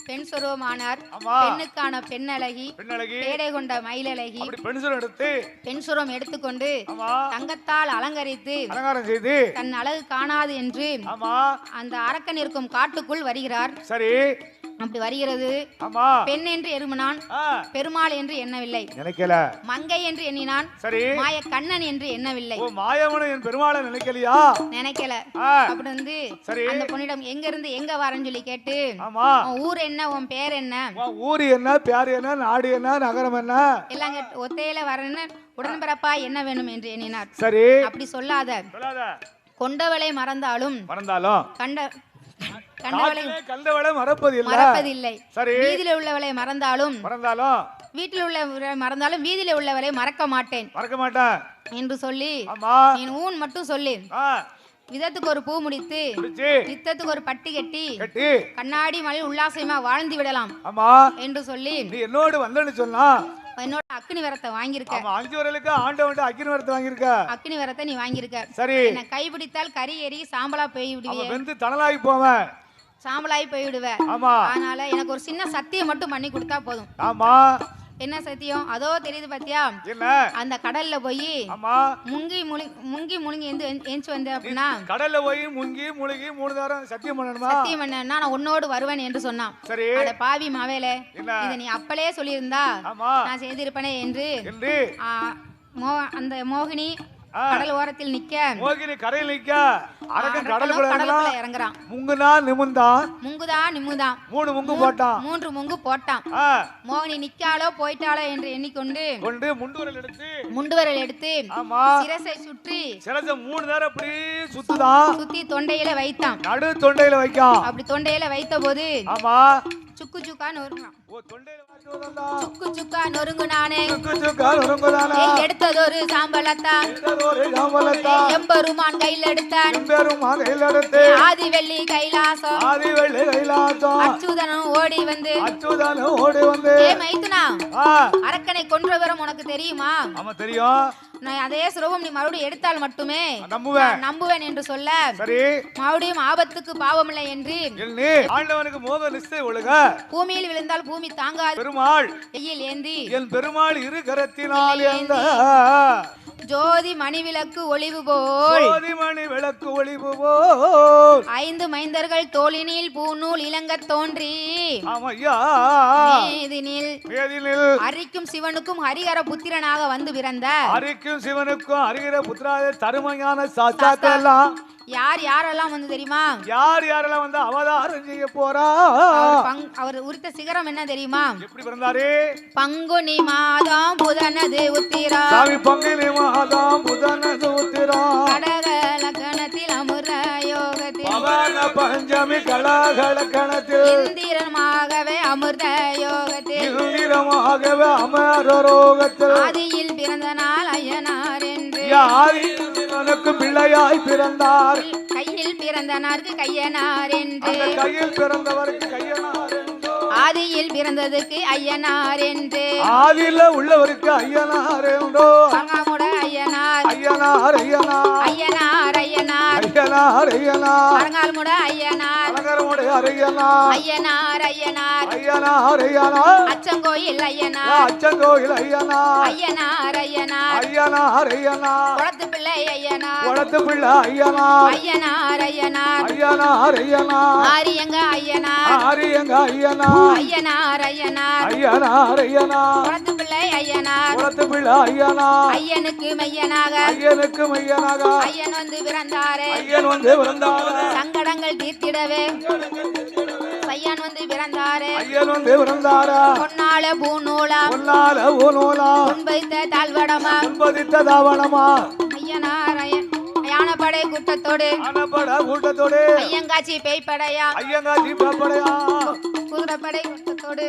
பெண் சொருவமானார் பெண்ணுக்கான பெண்ணழகி பேடை கொண்ட மயிலழகி பெண் சொருவம் எடுத்துக்கொண்டு தங்கத்தால் அலங்கரித்து தன் அழகு காணாது என்று அந்த அரக்கன் இருக்கும் காட்டுக்குள் வருகிறார் சரி அப்படி வருகிறது பெண் என்று எருமனான் பெருமாள் என்று எண்ணவில்லை நினைக்கல மங்கை என்று எண்ணினான் மாய கண்ணன் என்று எண்ணவில்லை மாயவன என் பெருமாளை நினைக்கலையா நினைக்கல அப்படி வந்து அந்த பொண்ணிடம் எங்க இருந்து எங்க வரேன்னு சொல்லி கேட்டு ஊர் என்ன உன் பேர் என்ன ஊர் என்ன பேர் என்ன நாடு என்ன நகரம் என்ன எல்லாம் ஒத்தையில வரேன்னு உடன்பிறப்பா என்ன வேணும் என்று எண்ணினார் சரி அப்படி சொல்லாத கொண்டவளை மறந்தாலும் கண்டவளை மறப்பதில்லை வீதியில உள்ளவளை மறந்தாலும் வீட்டில் உள்ள மறந்தாலும் வீதியில உள்ளவரை மறக்க மாட்டேன் என்று சொல்லி நீ ஊன் மட்டும் சொல்லி விதத்துக்கு ஒரு பூ முடித்து நித்தத்துக்கு ஒரு பட்டி கட்டி கண்ணாடி மலையில் உல்லாசமா வாழ்ந்து விடலாம் என்று சொல்லி நீ என்னோடு வந்தேன்னு சொன்னா என்னோட அக்னி வரத்தை வாங்கியிருக்க. 5 வரலுக்கு ஆண்டவன்ட்ட அக்னி வரத்தை வாங்கியிருக்க. அக்னி வரத்தை நீ வாங்கியிருக்க. சரி. என்ன கைபிடித்தால் கறி எரி சாம்பலா போய் விடுவே. வெந்து தணலாகி போவேன். சாம்பலாகி போய் விடுவே. ஆமா. அதனால எனக்கு ஒரு சின்ன சத்தியம் மட்டும் பண்ணி கொடுத்தா போதும். ஆமா. என்ன சத்தியம்? அதோ தெரியுது பாத்தியா? என்ன? அந்த கடல்ல போய் ஆமா முங்கி முழுங்கி எந்திச்சு வந்த அப்படின்னா கடல்ல போய் முங்கி முழுகி 3 தடவை சத்தியம் பண்ணணுமா? சத்தியம் பண்ணா நான் உன்னோடு வருவேன் என்று சொன்னான். சரி. அட பாவி மாவேலே, இத நீ அப்பளே சொல்லியிருந்தா நான் செய்திருப்பேனே என்று அந்த மோகினி கடல் ஓரத்தில் நிக்க, மோகினி கரையில் நிக்க, அரக்கன் கடலுக்குள்ள இறங்குறான். முங்குதா நிமுந்தான், முங்குதா நிமுந்தான், 3 முங்கு போட்டான், 3 முங்கு போட்டான். மோகினி நிக்காளோ போயிட்டாளோ என்று எண்ணிக்கொண்டு முண்டுவரல் எடுத்து சிரசை சுற்றி சிரசை 3 நேரம் அப்படி சுத்துதான், சுத்தி தொண்டையில வைத்தான். நடு தொண்டையில வைக்கான். அப்படி தொண்டையில வைத்த போது ஆமா சுக்கு சுக்கா நொறுங்கான். ஓ தொண்டையில சுக்கு சுக்கா நொறுங்குனானே, சுக்கு சுக்கா நொறுங்குதானே, எடுத்ததொரு சாம்பலத்தான், எம்பெருமான் கையில் எடுத்தான், ஆதி வெள்ளி கைலாசம், அச்சுதனும் ஓடி வந்து ஏ மைத்துனா, அரக்கனை கொன்ற விவரம் உனக்கு தெரியுமா? ஆமா தெரியும். நான் அதே சுரூபம் நீ மறுபடியும் எடுத்தால் மட்டுமே நம்புவேன் என்று சொல்ல, சரி மறுபடியும் ஆபத்துக்கு பாவமில்லை என்று ஆண்டவனுக்கு மோக நிஷ்டை ஒழுக, பூமியில் விழுந்தால் பூமி தாங்காது பெருமாள் கையில் ஏந்தி, என் பெருமாள் 2 கரத்தினால் ஏந்த ஜோதி மணி விளக்கு ஒளிவு போல், ஜோதி மணி விளக்கு ஒளிவு போல் 5 மைந்தர்கள் தோளினில் பூநூல் இளங்கத் தோன்றி, ஆமையா மேதினில் அரிக்கும் சிவனுக்கும் ஹரிஹர புத்திரனாக வந்து பிறந்த, அரிக்கும் சிவனுக்கும் ஹரிஹர புத்திராய தருமையான சாஸ்தாக்களெல்லாம் யாரெல்லாம் வந்து தெரியுமா? யாரெல்லாம் வந்து அவதாரம் செய்ய போறா? அவர் உரித்த சிகரம் என்ன தெரியுமா? எப்படி பிறந்தாரு? பங்குனி மாதம் புதனது உத்திரா, சாமி பங்குனி மாதம் புதனது உத்திரா, கடக லக்னத்தில் அமிர்த யோகத்தில், பவன பஞ்சமி கலகலக்கணத்தில், இந்திரமாகவே அமிர்த யோகத்தில், இந்திரமாகவே அமர ரோகத்தில், ஆதியில் பிறந்த நாள் ஐயனார் என்று, ஆதிக்கு பிள்ளையாய் பிறந்தார், கையில் பிறந்தனாருக்கு கையனார் என்று, கையில் பிறந்தவருக்கு கையனார் என்று, ஆதியில் பிறந்ததுக்கு ஐயனார் என்று, ஆதியில உள்ளவருக்கு ஐயனார் என்றோ, பங்காமுட ஐயனார், ஐயனார் ஐயனார் ஐயனார் ஐயனார் ஐயனார் ஐயனார், அலங்கால்முட ஐயனார், அலங்காரமுடைய ஐயனார், ஐயனார் ஐயனார் ஐயனார் ஐயனார், அச்சங்கோயில் ஐயனார், அச்சங்கோயில் ஐயனார், ஐயனார் ஐயனார், ஐயனார் ஐயனார், குளத்து பிள்ளை ஐயனார், குளத்து பிள்ளை ஐயனார், ஐயனார் ஐயனார், ஐயனார் ஐயனார், ஆரியங்க ஐயனார், ஆரியங்க ஐயனார், ஐயனார் ஐயனார், ஐயனார் ஐயனார், குளத்து பிள்ளை ஐயனார், குளத்து பிள்ளை ஐயனார், ஐயனுக்கு மையனாக, ஐயனுக்கு மையனாக, ஐயன் வந்து பிறந்தாரே, ஐயன் வந்து பிறந்தாரே, சங்கடங்கள் தீர்த்திடவே ஐயன் வந்து பிறந்தாரே, ஐயன் வந்து பிறந்தாரே, பொன்னால பூநூலா, பொன்னால பூநூலா, பொன்பதித்த தாழ்வடமா, பொன்பதித்த தாவணமா, ஐயனார் யானப்படை கூட்டத்தோடு, ஐயங்காட்சி பேய்ப்படையா, ஐயங்காட்சி பேய்ப்படையா, குதிரைப்படை கூட்டத்தோடு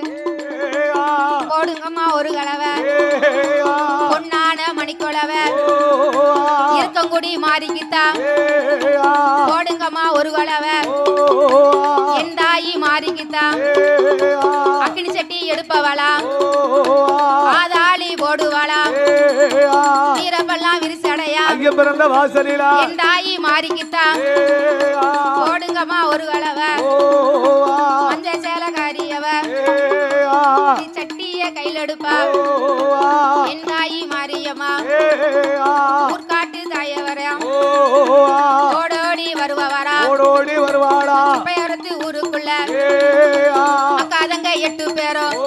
போடுங்கம்மா ஒரு கலவை, பொன்னான மணிக்கொலவை, இருக்கங்குடி மாறிக்கித்தா போடுங்கம்மா ஒரு கலவை, என் தாயி மாறிக்கித்தா அக்கினி சட்டி எடுப்பவளா, ஆதாளி போடுவளா, வீரப்பெல்லாம் விரிசடையா, பிறந்த வாசலிலா என் தாயி மாறிக்கித்தா போடுங்கம்மா ஒரு கலவை, மஞ்ச சேலகாரியவ சட்டிய கையில் எடுப்பா, என் தாயி மாரியம்மா ஊர்காட்டு தாயவரா ஓடோடி வருவவரா, ஓடோடி வருவாளா, பெயரத்து ஊருக்குள்ள அக்காதங்க 8 பேரும்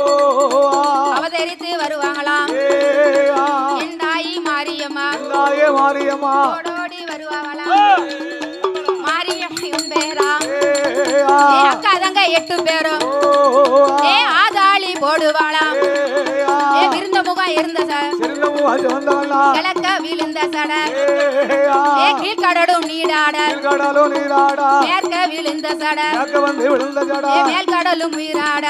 அவதரித்து வருவாங்களாம், என் தாயி மாரியம்மா மாரியம்மா ஓடோடி வருவாங்களாம், மாரியம்மன் பேரா அக்காதங்க 8 பேரும் ஆதாளி போடுவாளாம், விருந்த முகம் இருந்த கிழக்க விழுந்த சட கீழ்கடலும் நீடாட, மேற்க விழுந்த சட மேல்கடலும் உயிராட,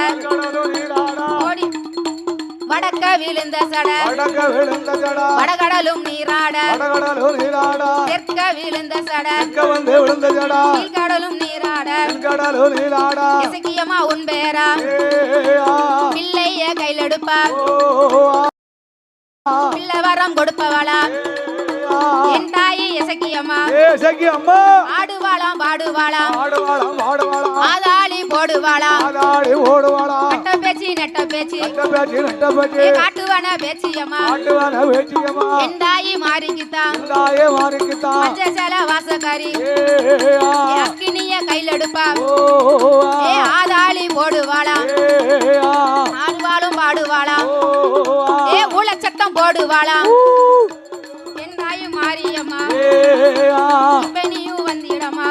வடக்க விழுந்த சட வடக்க விழுந்த ஜடா வடகடலும் நீராட வடகடலும் நீராடா தெற்க விழுந்த சட தெற்க வந்து விழுந்த ஜடா கீழ்கடலும் நீராட கடலும் நீராடா இசக்கியம்மா உன் பேரா பிள்ளைய கையிலெடுப்பா பிள்ளை வரம் கொடுப்பவளா என் தாயி இசக்கியம்மா அம்மா ஆடுவாளாம் பாடுவாளாம் ஆடுவாளாம் ஆடுவாளாம் ஆதாளி போடுவாளா ஆடாடி ஓடுவாளா நட்ட பேச்சு நெட்ட பேச்சு பேச்சு நட்ட பேச்சு காட்டுவான பேச்சியம்மா ஆட்டுவான வேட்டியம்மா என் தாயி மாறிக்குத்தான் தாயே மாறிக்குத்தான் மஞ்ச சேல வாசக்காரி அக்கினிய கையிலெடுப்பா ஏ ஆதாளி போடுவாளா ஆடுவாளும் பாடுவாளா ஏ ஊழச்சத்தம் போடுவாளா என் தாயி மாரியம்மா இப்ப நீயும் வந்திடமா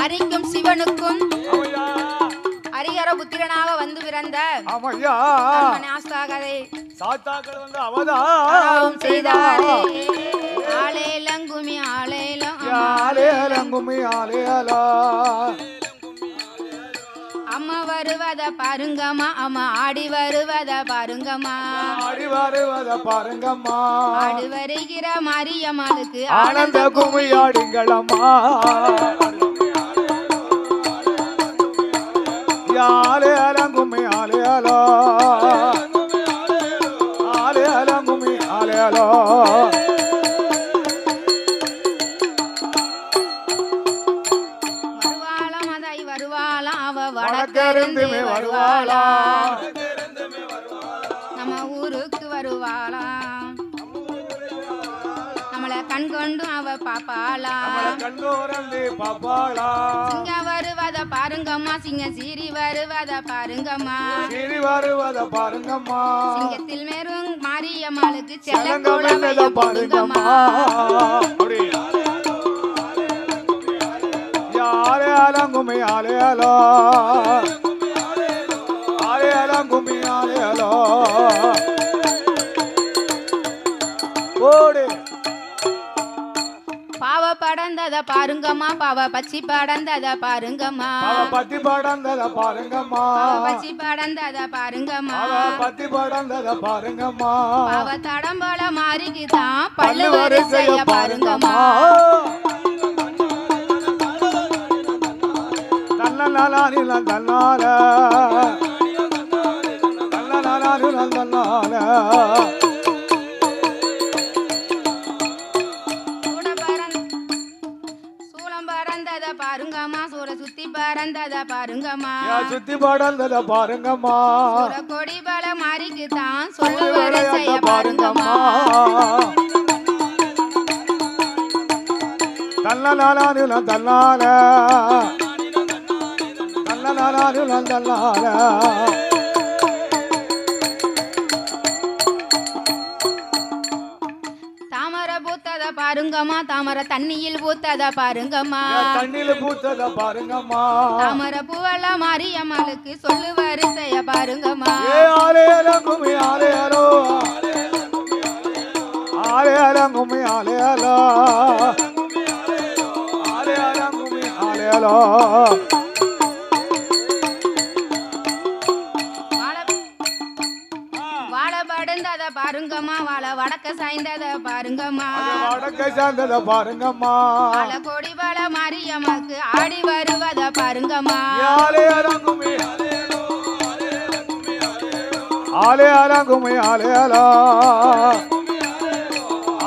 அரிக்கும் சிவனுக்கும் ஹரிஹர புத்திரனாக வந்து பிறந்த ஆஸ்தாகதை சாத்தாக்கள் வந்து அவதாரம் செய்தாரே ஆலேலங்குமி ஆலேலம் ஆலேலங்குமி ஆலேலா அம்மா வருவத பாருங்கம்மா அம்மா ஆடி வருவத பாருங்கம்மா ஆடி வருவத பாருங்கம்மா ஆடி வருகிற மாரியம்மாளுக்கு ஆனந்த கும்மியாடுங்களம்மா ஆலேலங்குமி ஆலேலா ஆலேலங்குமி ஆலேலா வடக்கிருந்துமே வருவாளா நம்ம ஊருக்கு வருவாளா நம்மள கண் கொண்டு அவ பாப்பாளா சிங்க வருவத பாருங்கம்மா சிங்க சீரி வருவத பாருங்கம்மா சிங்கத்தில் மேலும் மாரியம்மாளுக்கு செல்ல பாருங்கம்மா ஆலேலங்குமி ஆலேலா ஆலேலங்குமி ஆலேலா ஓடு பாவ படந்தத பாருங்கம்மா பாவ பச்சி படந்தத பாருங்கம்மா பத்தி படந்தத பாருங்கம்மா பச்சி படந்தத பாருங்கம்மா பத்தி படந்தத பாருங்கம்மா பாவ தடம்பல மாறிக்குதான் பல்லு வரிசைய பாருங்கம்மா சூளம் பறந்தத பாருங்கம்மா சூர சுத்தி பறந்தத பாருங்கம்மா சுத்தி படந்தத பாருங்கம்மா கொடி பல மாறிக்குதான் சொல்லு வரிசைய பாருங்கம்மா தன்னால தன்னால தாமர பூத்தத பாருங்கம்மா தாமர தண்ணியில் பூத்தத பாருங்கம்மா தண்ணியில பூத்தத பாருங்கம்மா தாமர பூவல மாரியம்மாளுக்கு சொல்லு வரிசைய பாருங்கம்மா ஆலேலங்குமி ஆலேலோ ஆலேலங்குமி ஆலேலோ ஆலேலங்குமி ஆலேலோ பாருங்கம்மா வாழ வடக்க சாய்ந்தத பாருங்கம்மா வடக்க சாய்ந்தத பாருங்கம்மா வாழ கொடி வாழ மாரியம்மாக்கு ஆடி வருவத பாருங்கம்மா ஆலேலங்குமி ஆலேலங்குமி ஆலேலா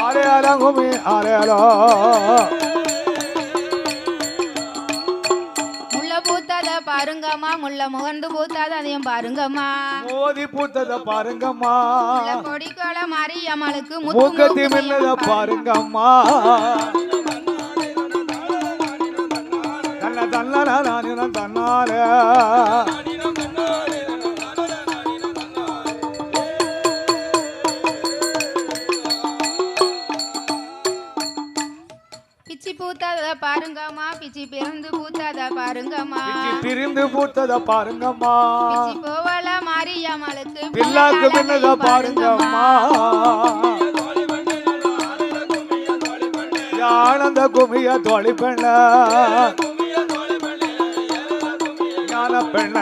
ஆலேலங்குமி ஆலேலா பாருங்கம்மா முல்ல முகந்து பூத்தாத அதையும் பாருங்கம்மா மோதி பூத்தத பாருங்கம்மா கொடி கோல மாரியம்மாளுக்கு மூக்கத்தி மின்னத பாருங்கம்மா தன்ன தன்னால தன்னால பிச்சி பூத்தத பாருங்கம்மா பிச்சி பிறந்து பூத்தத பாருங்கம்மா பிரிந்து பூத்தத பாருங்கம்மா பிச்சி போவல மாரியம்மாளுக்கு பிள்ளாக்கு பின்னத பாருங்கம்மா ஆனந்த குமிய தோழி பெண்ண ஞான பெண்ண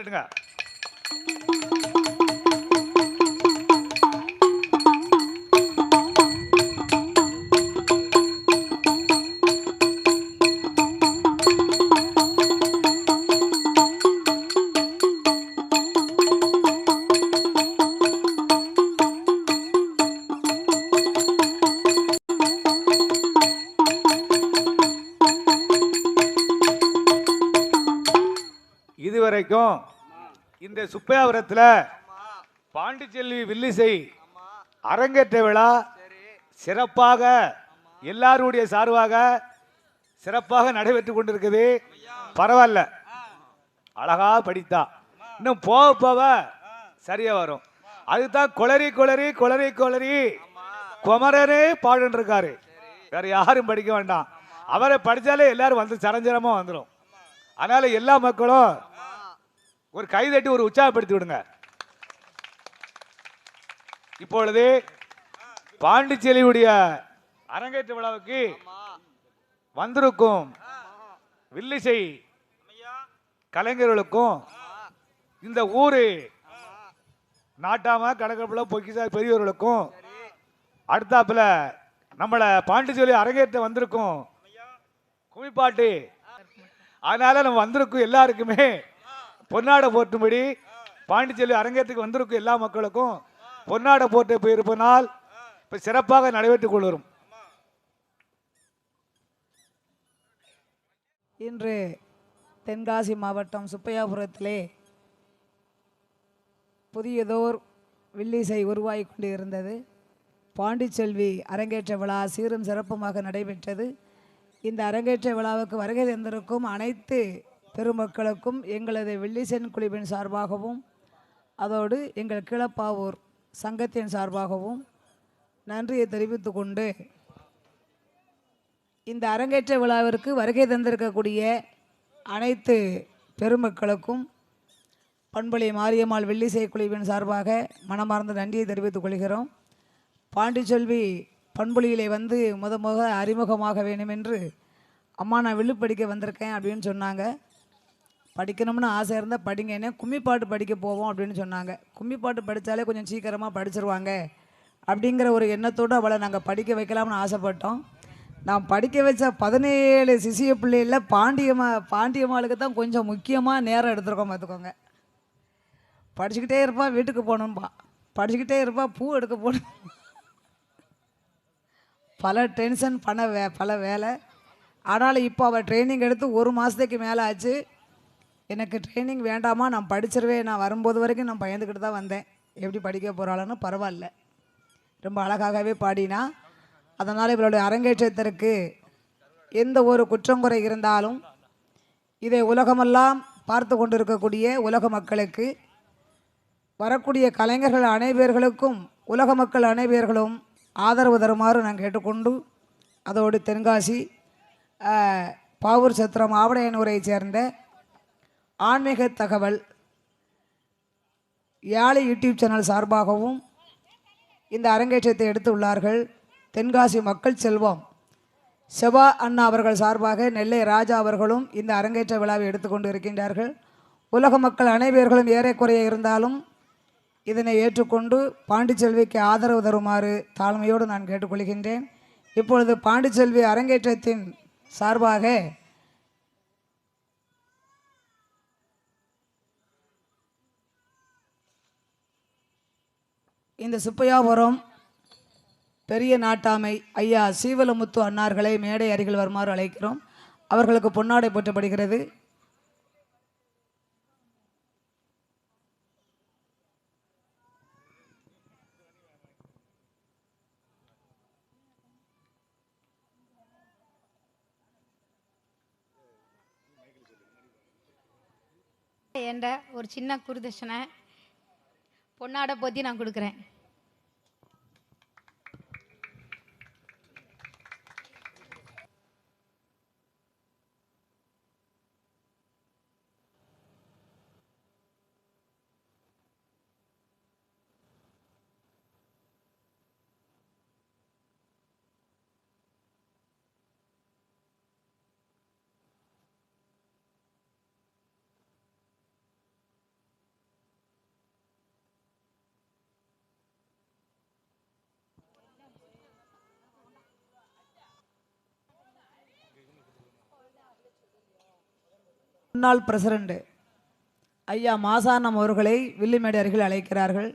கைதட்டுங்க. இதுவரைக்கும் இந்த சுப்பையாபுரத்தில் பாண்டிச்செல்வி வில்லிசை அரங்கேற்ற விழா சிறப்பாக எல்லாருடைய சார்பாக சிறப்பாக நடைபெற்று கொண்டிருக்குது. பரவாயில்ல, அழகா படித்தா, இன்னும் போக போக சரியா வரும். அதுதான் கொளறி கொளறி கொளறி கொளறி குமரனே பாடுன்னு இருக்காரு. வேற யாரும் படிக்க வேண்டாம், அவரை படித்தாலே எல்லாரும் வந்து சரஞ்சரமா வந்துடும். அதனால எல்லா மக்களும் ஒரு கைதட்டி ஒரு உற்சாகப்படுத்தி விடுங்க. இப்பொழுது பாண்டிச்சேரியுடைய அரங்கேற்ற விழாவுக்கு வந்திருக்கும் வில்லிசை கலைஞர்களுக்கும் இந்த ஊரு நாட்டாம கணக்கப்புல பொக்கிசா பெரியவர்களுக்கும் அடுத்தாப்புல நம்மள பாண்டிச்சேரி அரங்கேற்ற வந்திருக்கும் குமிப்பாட்டு, அதனால நம்ம வந்திருக்கும் எல்லாருக்குமே பொன்னாடை போற்றும்படி பாண்டிச்சேரி அரங்கேற்றுக்கு வந்திருக்கும் எல்லா மக்களுக்கும் பொன்னாடை போட்டு போயிருப்பனால் இப்ப சிறப்பாக நடைபெற்றுக் கொள்ளும். இன்று தென்காசி மாவட்டம் சுப்பையாபுரத்திலே புதியதோர் வில்லிசை உருவாகி கொண்டு இருந்தது. பாண்டிச்செல்வி அரங்கேற்ற விழா சீரும் சிறப்புமாக நடைபெற்றது. இந்த அரங்கேற்ற விழாவுக்கு வருகை தந்திருக்கும் அனைத்து பெருமக்களுக்கும் எங்களது வில்லிசன் குழுவின் சார்பாகவும் அதோடு எங்கள் கீழப்பாவூர் சங்கத்தின் சார்பாகவும் நன்றியை தெரிவித்து கொண்டு, இந்த அரங்கேற்ற விழாவிற்கு வருகை தந்திருக்கக்கூடிய அனைத்து பெருமக்களுக்கும் பண்பலை மாரியம்மாள் வில்லிசை குழுவின் சார்பாக மனமார்ந்த நன்றியை தெரிவித்துக் கொள்கிறோம். பாண்டிச்செல்வி பண்பொழியிலே வந்து முத அறிமுகமாக வேணும் என்று அம்மா நான் வில்லு படிக்க வந்திருக்கேன் அப்படின்னு சொன்னாங்க. படிக்கணும்னு ஆசை இருந்தால் படிங்கன்னு கும்மிப்பாட்டு படிக்க போவோம் அப்படின்னு சொன்னாங்க. கும்மிப்பாட்டு படித்தாலே கொஞ்சம் சீக்கிரமாக படிச்சிருவாங்க அப்படிங்கிற ஒரு எண்ணத்தோடு அவளை நாங்கள் படிக்க வைக்கலாம்னு ஆசைப்பட்டோம். நான் படிக்க வச்ச 17 சிசிய பிள்ளைகளில் பாண்டியம்மாளுக்கு தான் கொஞ்சம் முக்கியமாக நேரம் எடுத்துருக்கோம் பார்த்துக்கோங்க. படிச்சுக்கிட்டே இருப்பா, வீட்டுக்கு போகணும்பா, படிச்சுக்கிட்டே இருப்பா, பூ எடுக்க போகணும், பல டென்ஷன் பல வேலை. ஆனாலும் இப்போ அவள் ட்ரைனிங் எடுத்து 1 மாதத்துக்கு மேலே ஆச்சு. எனக்கு ட்ரைனிங் வேண்டாமா, நான் படிச்சிருவேன், நான் வரும்போது வரைக்கும் நான் பயந்துக்கிட்டு தான் வந்தேன், எப்படி படிக்க போகிறாளுன்னு. பரவாயில்ல, ரொம்ப அழகாகவே பாடினா. அதனால் இவளுடைய அரங்கேற்றத்திற்கு எந்த ஒரு குற்றங்குறை இருந்தாலும் இதை உலகமெல்லாம் பார்த்து கொண்டிருக்கக்கூடிய உலக மக்களுக்கு, வரக்கூடிய கலைஞர்கள் அனைவர்களுக்கும் உலக மக்கள் அனைவர்களும் ஆதரவு தருமாறு நான் கேட்டுக்கொண்டு, அதோடு தென்காசி பாவூர் சத்திரம் ஆவடையனூரை சேர்ந்த ஆன்மீக தகவல் யாழி யூடியூப் சேனல் சார்பாகவும் இந்த அரங்கேற்றத்தை எடுத்துள்ளார்கள். தென்காசி மக்கள் செல்வம் செபா அண்ணா அவர்கள் சார்பாக நெல்லை ராஜா அவர்களும் இந்த அரங்கேற்ற விழாவை எடுத்துக்கொண்டு இருக்கின்றார்கள். உலக மக்கள் அனைவர்களும் ஏறக்குறைய இருந்தாலும் இதனை ஏற்றுக்கொண்டு பாண்டிச்செல்விக்கு ஆதரவு தருமாறு தாழ்மையோடு நான் கேட்டுக்கொள்கின்றேன். இப்பொழுது பாண்டிச்செல்வி அரங்கேற்றத்தின் சார்பாக இந்த சுப்பையாபுரம் பெரிய நாட்டாமை ஐயா சீவலமுத்து அன்னார்களை மேடை அருகில் வருமாறு அழைக்கிறோம். அவர்களுக்கு பொன்னாடை போற்றப்படுகிறது. என்ற ஒரு சின்ன குருதட்சணை பொன்னாடை போத்தி நான் கொடுக்குறேன். முன்னாள் பிரசிடண்ட் ஐயா மாசானம் அவர்களை வில்லிமேடு அருகில் அழைக்கிறார்கள்.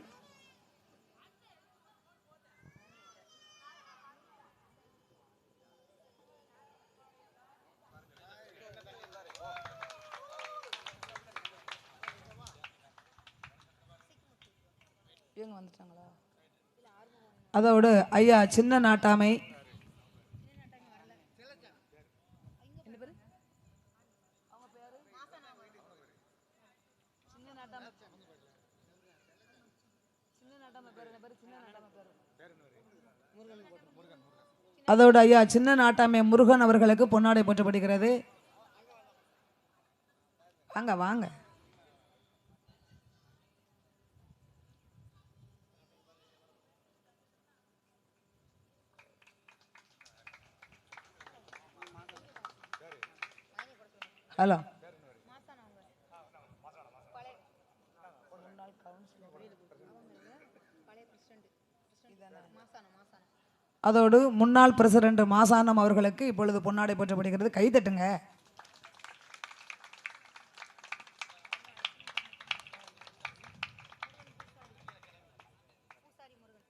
அதோடு ஐயா சின்ன நாட்டாமை அதோடு ஐயா சின்ன நாட்டாமை முருகன் அவர்களுக்கு பொன்னாடை போற்றப்படுகிறது. வாங்க வாங்க. ஹலோ அதோடு முன்னாள் பிரசிடண்ட் மாசானம் அவர்களுக்கு இப்பொழுது பொன்னாடை போற்றப்படுகிறது. கைதட்டுங்க.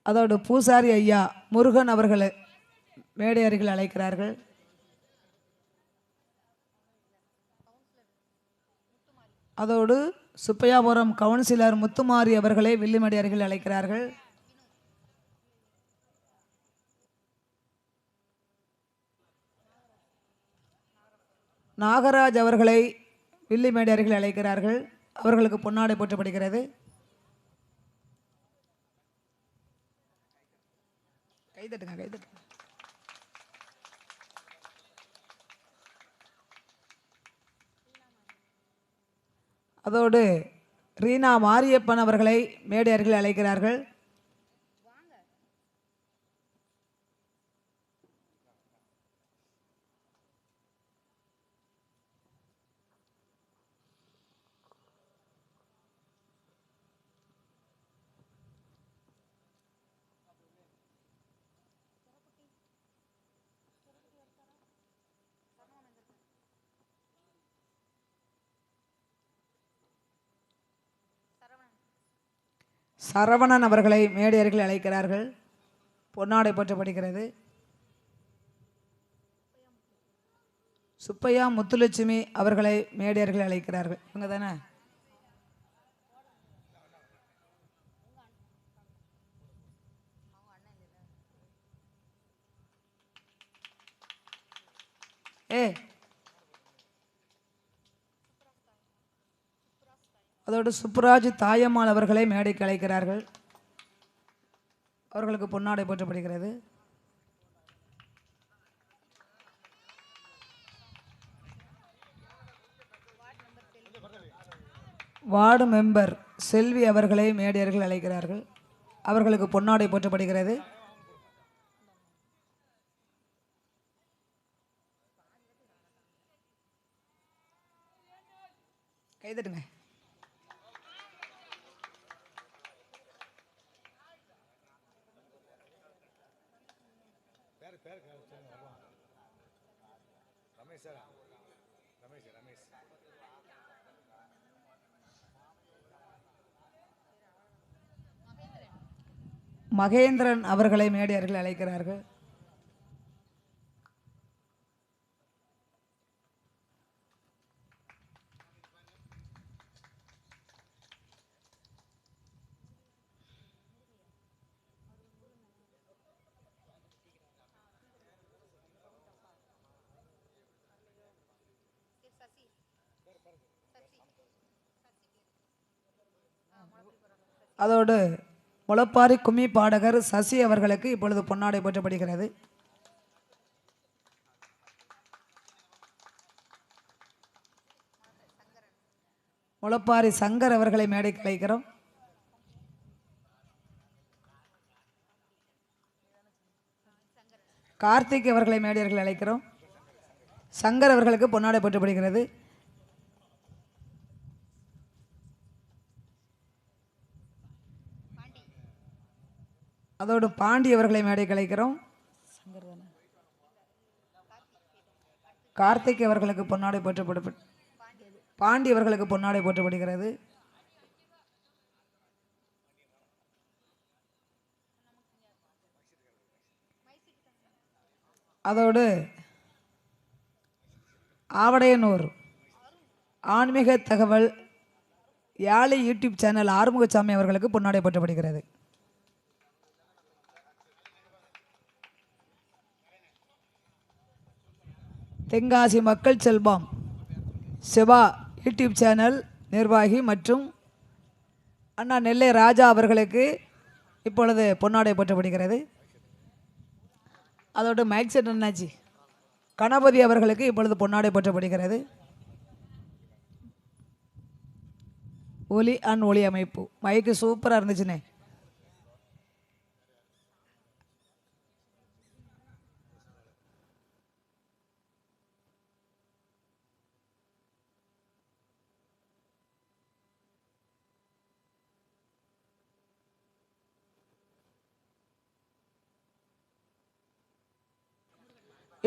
அதோடு பூசாரி ஐயா முருகன் அவர்களை மேடை அருகில் அழைக்கிறார்கள். அதோடு சுப்பையாபுரம் கவுன்சிலர் முத்துமாரி அவர்களை வில்லிமேடு அருகில் அழைக்கிறார்கள். நாகராஜ் அவர்களை வில்லிமேடு அருகில் அழைக்கிறார்கள். அவர்களுக்கு பொன்னாடை போற்றப்படுகிறது. கைதட்டுங்க கைதட்டுங்க. அதோடு ரீனா மாரியப்பன் அவர்களை மேடை அருகில் அழைக்கிறார்கள். சரவணன் அவர்களை மேடை அருகில் அழைக்கிறார்கள். பொன்னாடை போற்றப்படுகிறது. சுப்பையா முத்துலட்சுமி அவர்களை மேடை அருகில் அழைக்கிறார்கள். இவங்க தானே? அதோடு சுப்புராஜ் தாயம்மாள் அவர்களை மேடைக்கு அழைக்கிறார்கள். அவர்களுக்கு பொன்னாடை போற்றப்படுகிறது. வார்டு மெம்பர் செல்வி அவர்களை மேடை அருகில் அழைக்கிறார்கள். அவர்களுக்கு பொன்னாடை போற்றப்படுகிறது. கைதட்டுங்க. மகேந்திரன் அவர்களை மேடை அருகில் அழைக்கிறார்கள். அதோடு முளப்பாரி கும்மி பாடகர் சசி அவர்களுக்கு இப்பொழுது பொன்னாடை போற்றப்படுகிறது. முளப்பாரி சங்கர் அவர்களை மேடைக்கு அழைக்கிறோம். கார்த்திக் அவர்களை மேடையர்கள் அழைக்கிறோம். சங்கர் அவர்களுக்கு பொன்னாடை போற்றப்படுகிறது. அதோடு பாண்டி அவர்களை மேடைக்கு அழைக்கிறோம். கார்த்திக் அவர்களுக்கு பொன்னாடை போற்றப்படும். பாண்டி அவர்களுக்கு பொன்னாடை போற்றப்படுகிறது. அதோடு ஆவடையனூர் ஆன்மீக தகவல் யாழை யூடியூப் சேனல் ஆறுமுகசாமி அவர்களுக்கு பொன்னாடை போற்றப்படுகிறது. தென்காசி மக்கள் செல்வம் சிவா யூடியூப் சேனல் நிர்வாகி மற்றும் அண்ணா நெல்லை ராஜா அவர்களுக்கு இப்பொழுது பொன்னாடை போற்றப்படுகிறது. அதோடு மைக் செட் அண்ணாச்சி கணபதி அவர்களுக்கு இப்பொழுது பொன்னாடை போற்றப்படுகிறது. ஒலி அண்ட் ஒளி அமைப்பு மைக்கு சூப்பராக இருந்துச்சுண்ணே.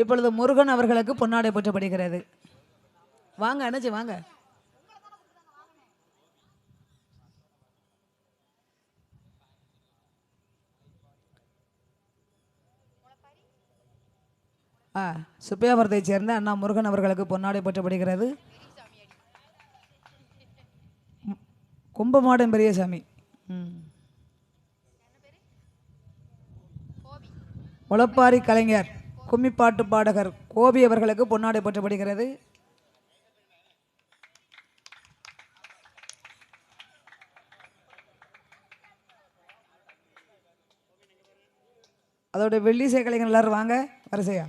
இப்பொழுது முருகன் அவர்களுக்கு பொன்னாடை போற்றப்படுகிறது. வாங்க அண்ணாச்சி வாங்க. சுப்பியாபுரத்தைச் சேர்ந்த அண்ணா முருகன் அவர்களுக்கு பொன்னாடை போற்றப்படுகிறது. கும்பமாடம் பெரியசாமி முளப்பாரி கலைஞர் கும்மிப்பாட்டு பாடகர் கோபி அவர்களுக்கு பொன்னாடை போற்றப்படுகிறது. அதோட வெள்ளிசை கலைஞர் எல்லாரும் வாங்க வரிசையா.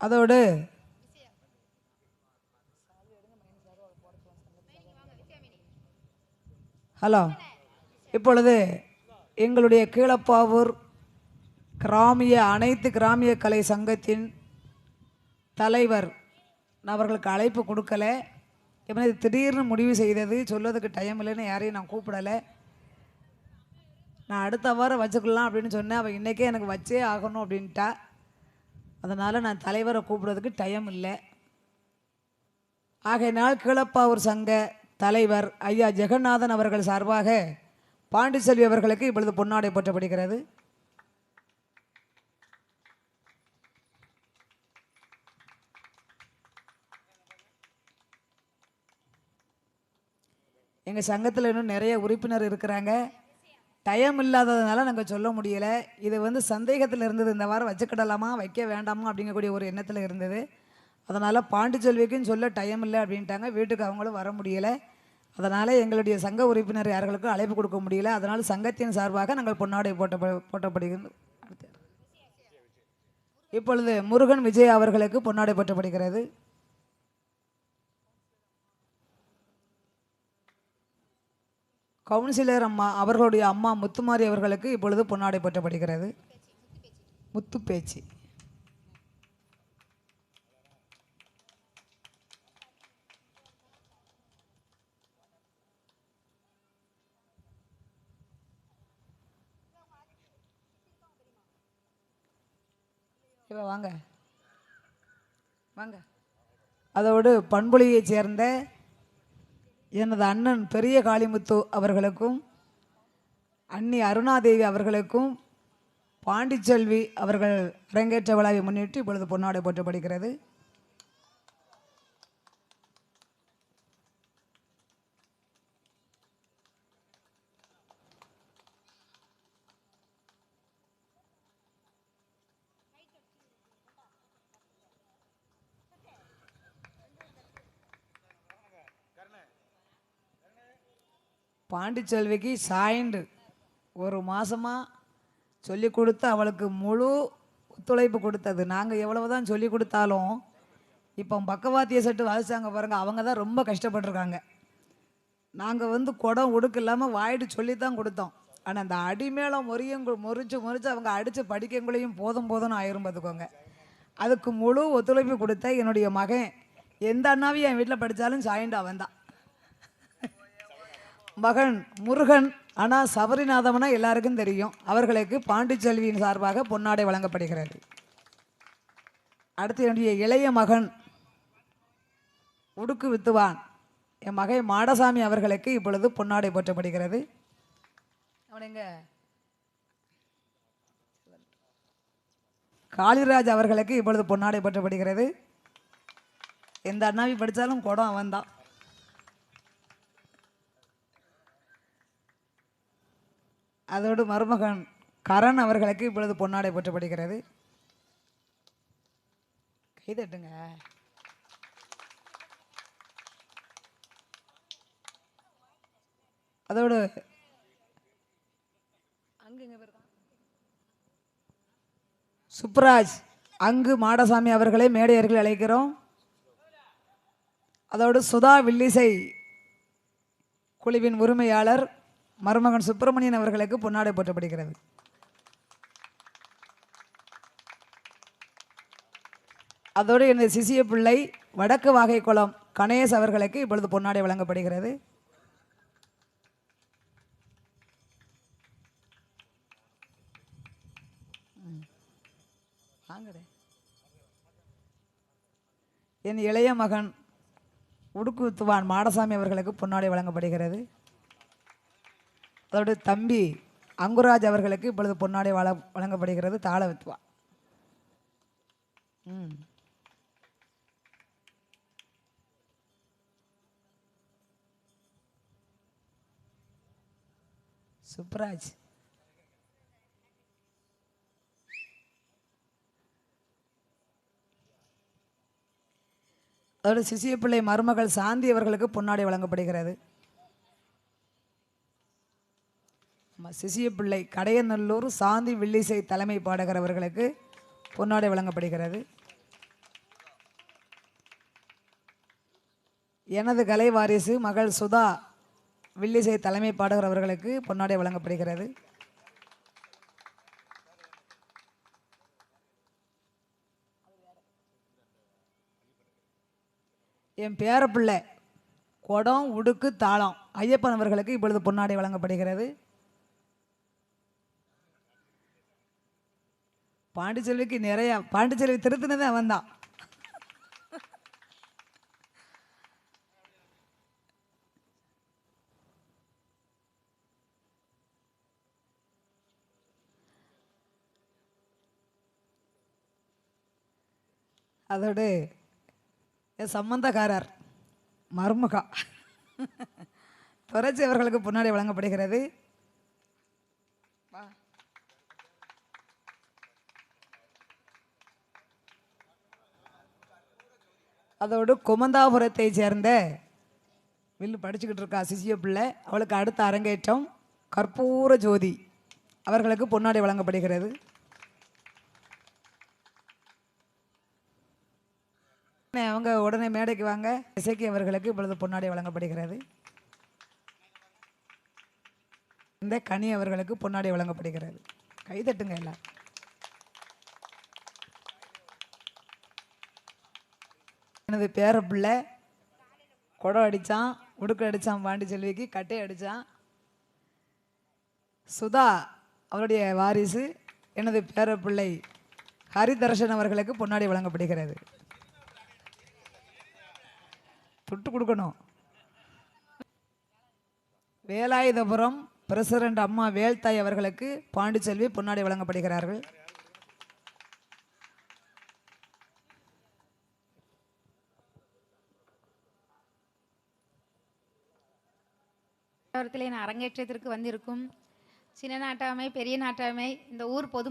அதோடு ஹலோ, இப்பொழுது எங்களுடைய கீழப்பாவூர் அனைத்து கிராமிய கலை சங்கத்தின் தலைவர் அவர்களுக்கு அழைப்பு கொடுக்கல. இது திடீர்னு முடிவு செய்தது, சொல்வதுக்கு டைம் இல்லைன்னு யாரையும் நான் கூப்பிடலை. நான் அடுத்த வாரம் வச்சுக்கலாம் அப்படின்னு சொன்னேன். அவள் இன்றைக்கே எனக்கு வச்சே ஆகணும் அப்படின்ட்டா. அதனால் நான் தலைவரை கூப்பிடுறதுக்கு டைம் இல்லை. ஆகையினால் கீழப்பாவூர் சங்க தலைவர் ஐயா ஜெகநாதன் அவர்கள் சார்பாக பாண்டிச்செல்வி அவர்களுக்கு இப்பொழுது பொன்னாடை போற்றப்படுகிறது. எங்கள் சங்கத்தில் இன்னும் நிறைய உறுப்பினர் இருக்கிறாங்க. டைம் இல்லாததுனால நாங்கள் சொல்ல முடியலை. இது சந்தேகத்தில் இருந்தது, இந்த வாரம் வச்சுக்கிடலாமா வைக்க வேண்டாமா அப்படிங்கக்கூடிய ஒரு எண்ணத்தில் இருந்தது. அதனால் பாண்டிச்செல்விக்கும் சொல்ல டைம் இல்லை அப்படின்ட்டாங்க. வீட்டுக்கு அவங்களும் வர முடியலை. அதனால் எங்களுடைய சங்க உறுப்பினர் யார்களுக்கும் அழைப்பு கொடுக்க முடியல. அதனால் சங்கத்தின் சார்பாக நாங்கள் பொன்னாடை போற்றப்படுகிறது. இப்பொழுது முருகன் விஜய் அவர்களுக்கு பொன்னாடை போற்றப்படுகிறது. கவுன்சிலர் அம்மா அவர்களுடைய அம்மா முத்துமாரி அவர்களுக்கு இப்பொழுது பொன்னாடை போற்றப்படுகிறது. முத்து பேச்சு வாங்க வாங்க. அதோடு பண்புலியைச் சேர்ந்த எனது அண்ணன் பெரிய காளிமுத்து அவர்களுக்கும் அண்ணி அருணாதேவி அவர்களுக்கும் பாண்டிச்செல்வி அவர்கள் அரங்கேற்ற விழாவை முன்னிட்டு இப்பொழுது பொன்னாடை போற்றப்படுகிறது. பாண்டிச்செல்விக்கு சாய்ந்து ஒரு மாதமாக சொல்லி கொடுத்து அவளுக்கு முழு ஒத்துழைப்பு கொடுத்தது. நாங்கள் எவ்வளவு தான் சொல்லி கொடுத்தாலும் இப்போ பக்கவாத்திய செட்டு வாசித்தாங்க பாருங்கள், அவங்க தான் ரொம்ப கஷ்டப்பட்டுருக்காங்க. நாங்கள் குடம் உடுக்கு இல்லாமல் வாயிட்டு சொல்லி தான் கொடுத்தோம். ஆனால் அந்த அடிமேளம் முறிச்சு அவங்க அடித்து படிக்கங்களையும் போதும்னு ஆயிரும் பார்த்துக்கோங்க. அதுக்கு முழு ஒத்துழைப்பு கொடுத்த என்னுடைய மகன் எந்த அண்ணாவையும் என் வீட்டில் படித்தாலும் சாய்ந்து அவன் தான் மகன் முருகன். ஆனால் சபரிநாதம்னா எல்லாருக்கும் தெரியும். அவர்களுக்கு பாண்டிச்செல்வியின் சார்பாக பொன்னாடை வழங்கப்படுகிறது. அடுத்து என்னுடைய இளைய மகன் உடுக்கு வித்துவான் என் மகை மாடசாமி அவர்களுக்கு இப்பொழுது பொன்னாடை போற்றப்படுகிறது. அவனுங்க காளிராஜ் அவர்களுக்கு இப்பொழுது பொன்னாடை போற்றப்படுகிறது. எந்த அண்ணாவி படித்தாலும் குடம் அவன்தான். அதோடு மருமகன் கரண் அவர்களுக்கு இப்பொழுது பொன்னாடை போற்றப்படுகிறது. கைதட்டுங்க. அதோடு சுப்ராஜ் அங்கு மாடசாமி அவர்களை மேடையர்கள் அழைக்கிறோம். அதோடு சுதா வில்லிசை குழுவின் உரிமையாளர் மருமகன் சுப்பிரமணியன் அவர்களுக்கு பொன்னாடை போற்றப்படுகிறது. அதோடு எனது சிசிய பிள்ளை வடக்கு வாகைக்குளம் கணேஷ் அவர்களுக்கு இப்பொழுது பொன்னாடை வழங்கப்படுகிறது. என் இளைய மகன் உடுக்கு வித்துவான் மாடசாமி அவர்களுக்கு பொன்னாடை வழங்கப்படுகிறது. அதோடு தம்பி அங்குராஜ் அவர்களுக்கு இப்பொழுது பொன்னாடை வழங்கப்படுகிறது. தாள வித்துவான். சுப்ராஜ் அதோடு சிசிய பிள்ளை மருமகள் சாந்தி அவர்களுக்கு பொன்னாடை வழங்கப்படுகிறது. சிசிய பிள்ளை கடையநல்லூர் சாந்தி வில்லிசை தலைமை பாடகர் அவர்களுக்கு பொன்னாடை வழங்கப்படுகிறது. எனது கலை வாரிசு மகள் சுதா வில்லிசை தலைமை பாடகர் அவர்களுக்கு பொன்னாடை வழங்கப்படுகிறது. என் பேரப்பிள்ளை குடம் உடுக்கு தாளம் ஐயப்பன் அவர்களுக்கு இப்பொழுது பொன்னாடை வழங்கப்படுகிறது. பாண்டிச்செல்விக்கு நிறைய பாண்டிச்செல்வி திருத்தினது அவன் தான். அதோடு என் சம்பந்தக்காரர் மருமகா துரைச்சி அவர்களுக்கு பொன்னாடை வழங்கப்படுகிறது. அதோடு குமந்தாபுரத்தை சேர்ந்த வில்லு படிச்சுக்கிட்டு இருக்கா சிசிய பிள்ளை, அவளுக்கு அடுத்த அரங்கேற்றம் கற்பூர ஜோதி அவர்களுக்கு பொன்னாடை வழங்கப்படுகிறது. அவங்க உடனே மேடைக்கு வாங்க. இசைக்கு அவர்களுக்கு இப்பொழுது பொன்னாடை வழங்கப்படுகிறது. இந்த கனி அவர்களுக்கு பொன்னாடை வழங்கப்படுகிறது. கைதட்டுங்க எல்லாம். எனது பேரப்பிள்ளை குடம் அடித்தான், உடுக்கு அடித்தான், பாண்டிச்செல்விக்கு கட்டை அடித்தான். சுதா அவருடைய வாரிசு எனது பேரப்பிள்ளை ஹரிதர்ஷன் அவர்களுக்கு பொன்னாடை வழங்கப்படுகிறது. தொட்டு கொடுக்கணும். வேலாயுதபுரம் பிரசிடண்ட் அம்மா வேல்தாய் அவர்களுக்கு பாண்டிச்செல்வி பொன்னாடை வழங்கப்படுகிறார்கள். அரங்கேற்றத்திற்கு வந்திருக்கும் சின்ன நாட்டாமை பெரிய நாட்டாமை இந்த ஊர் பொது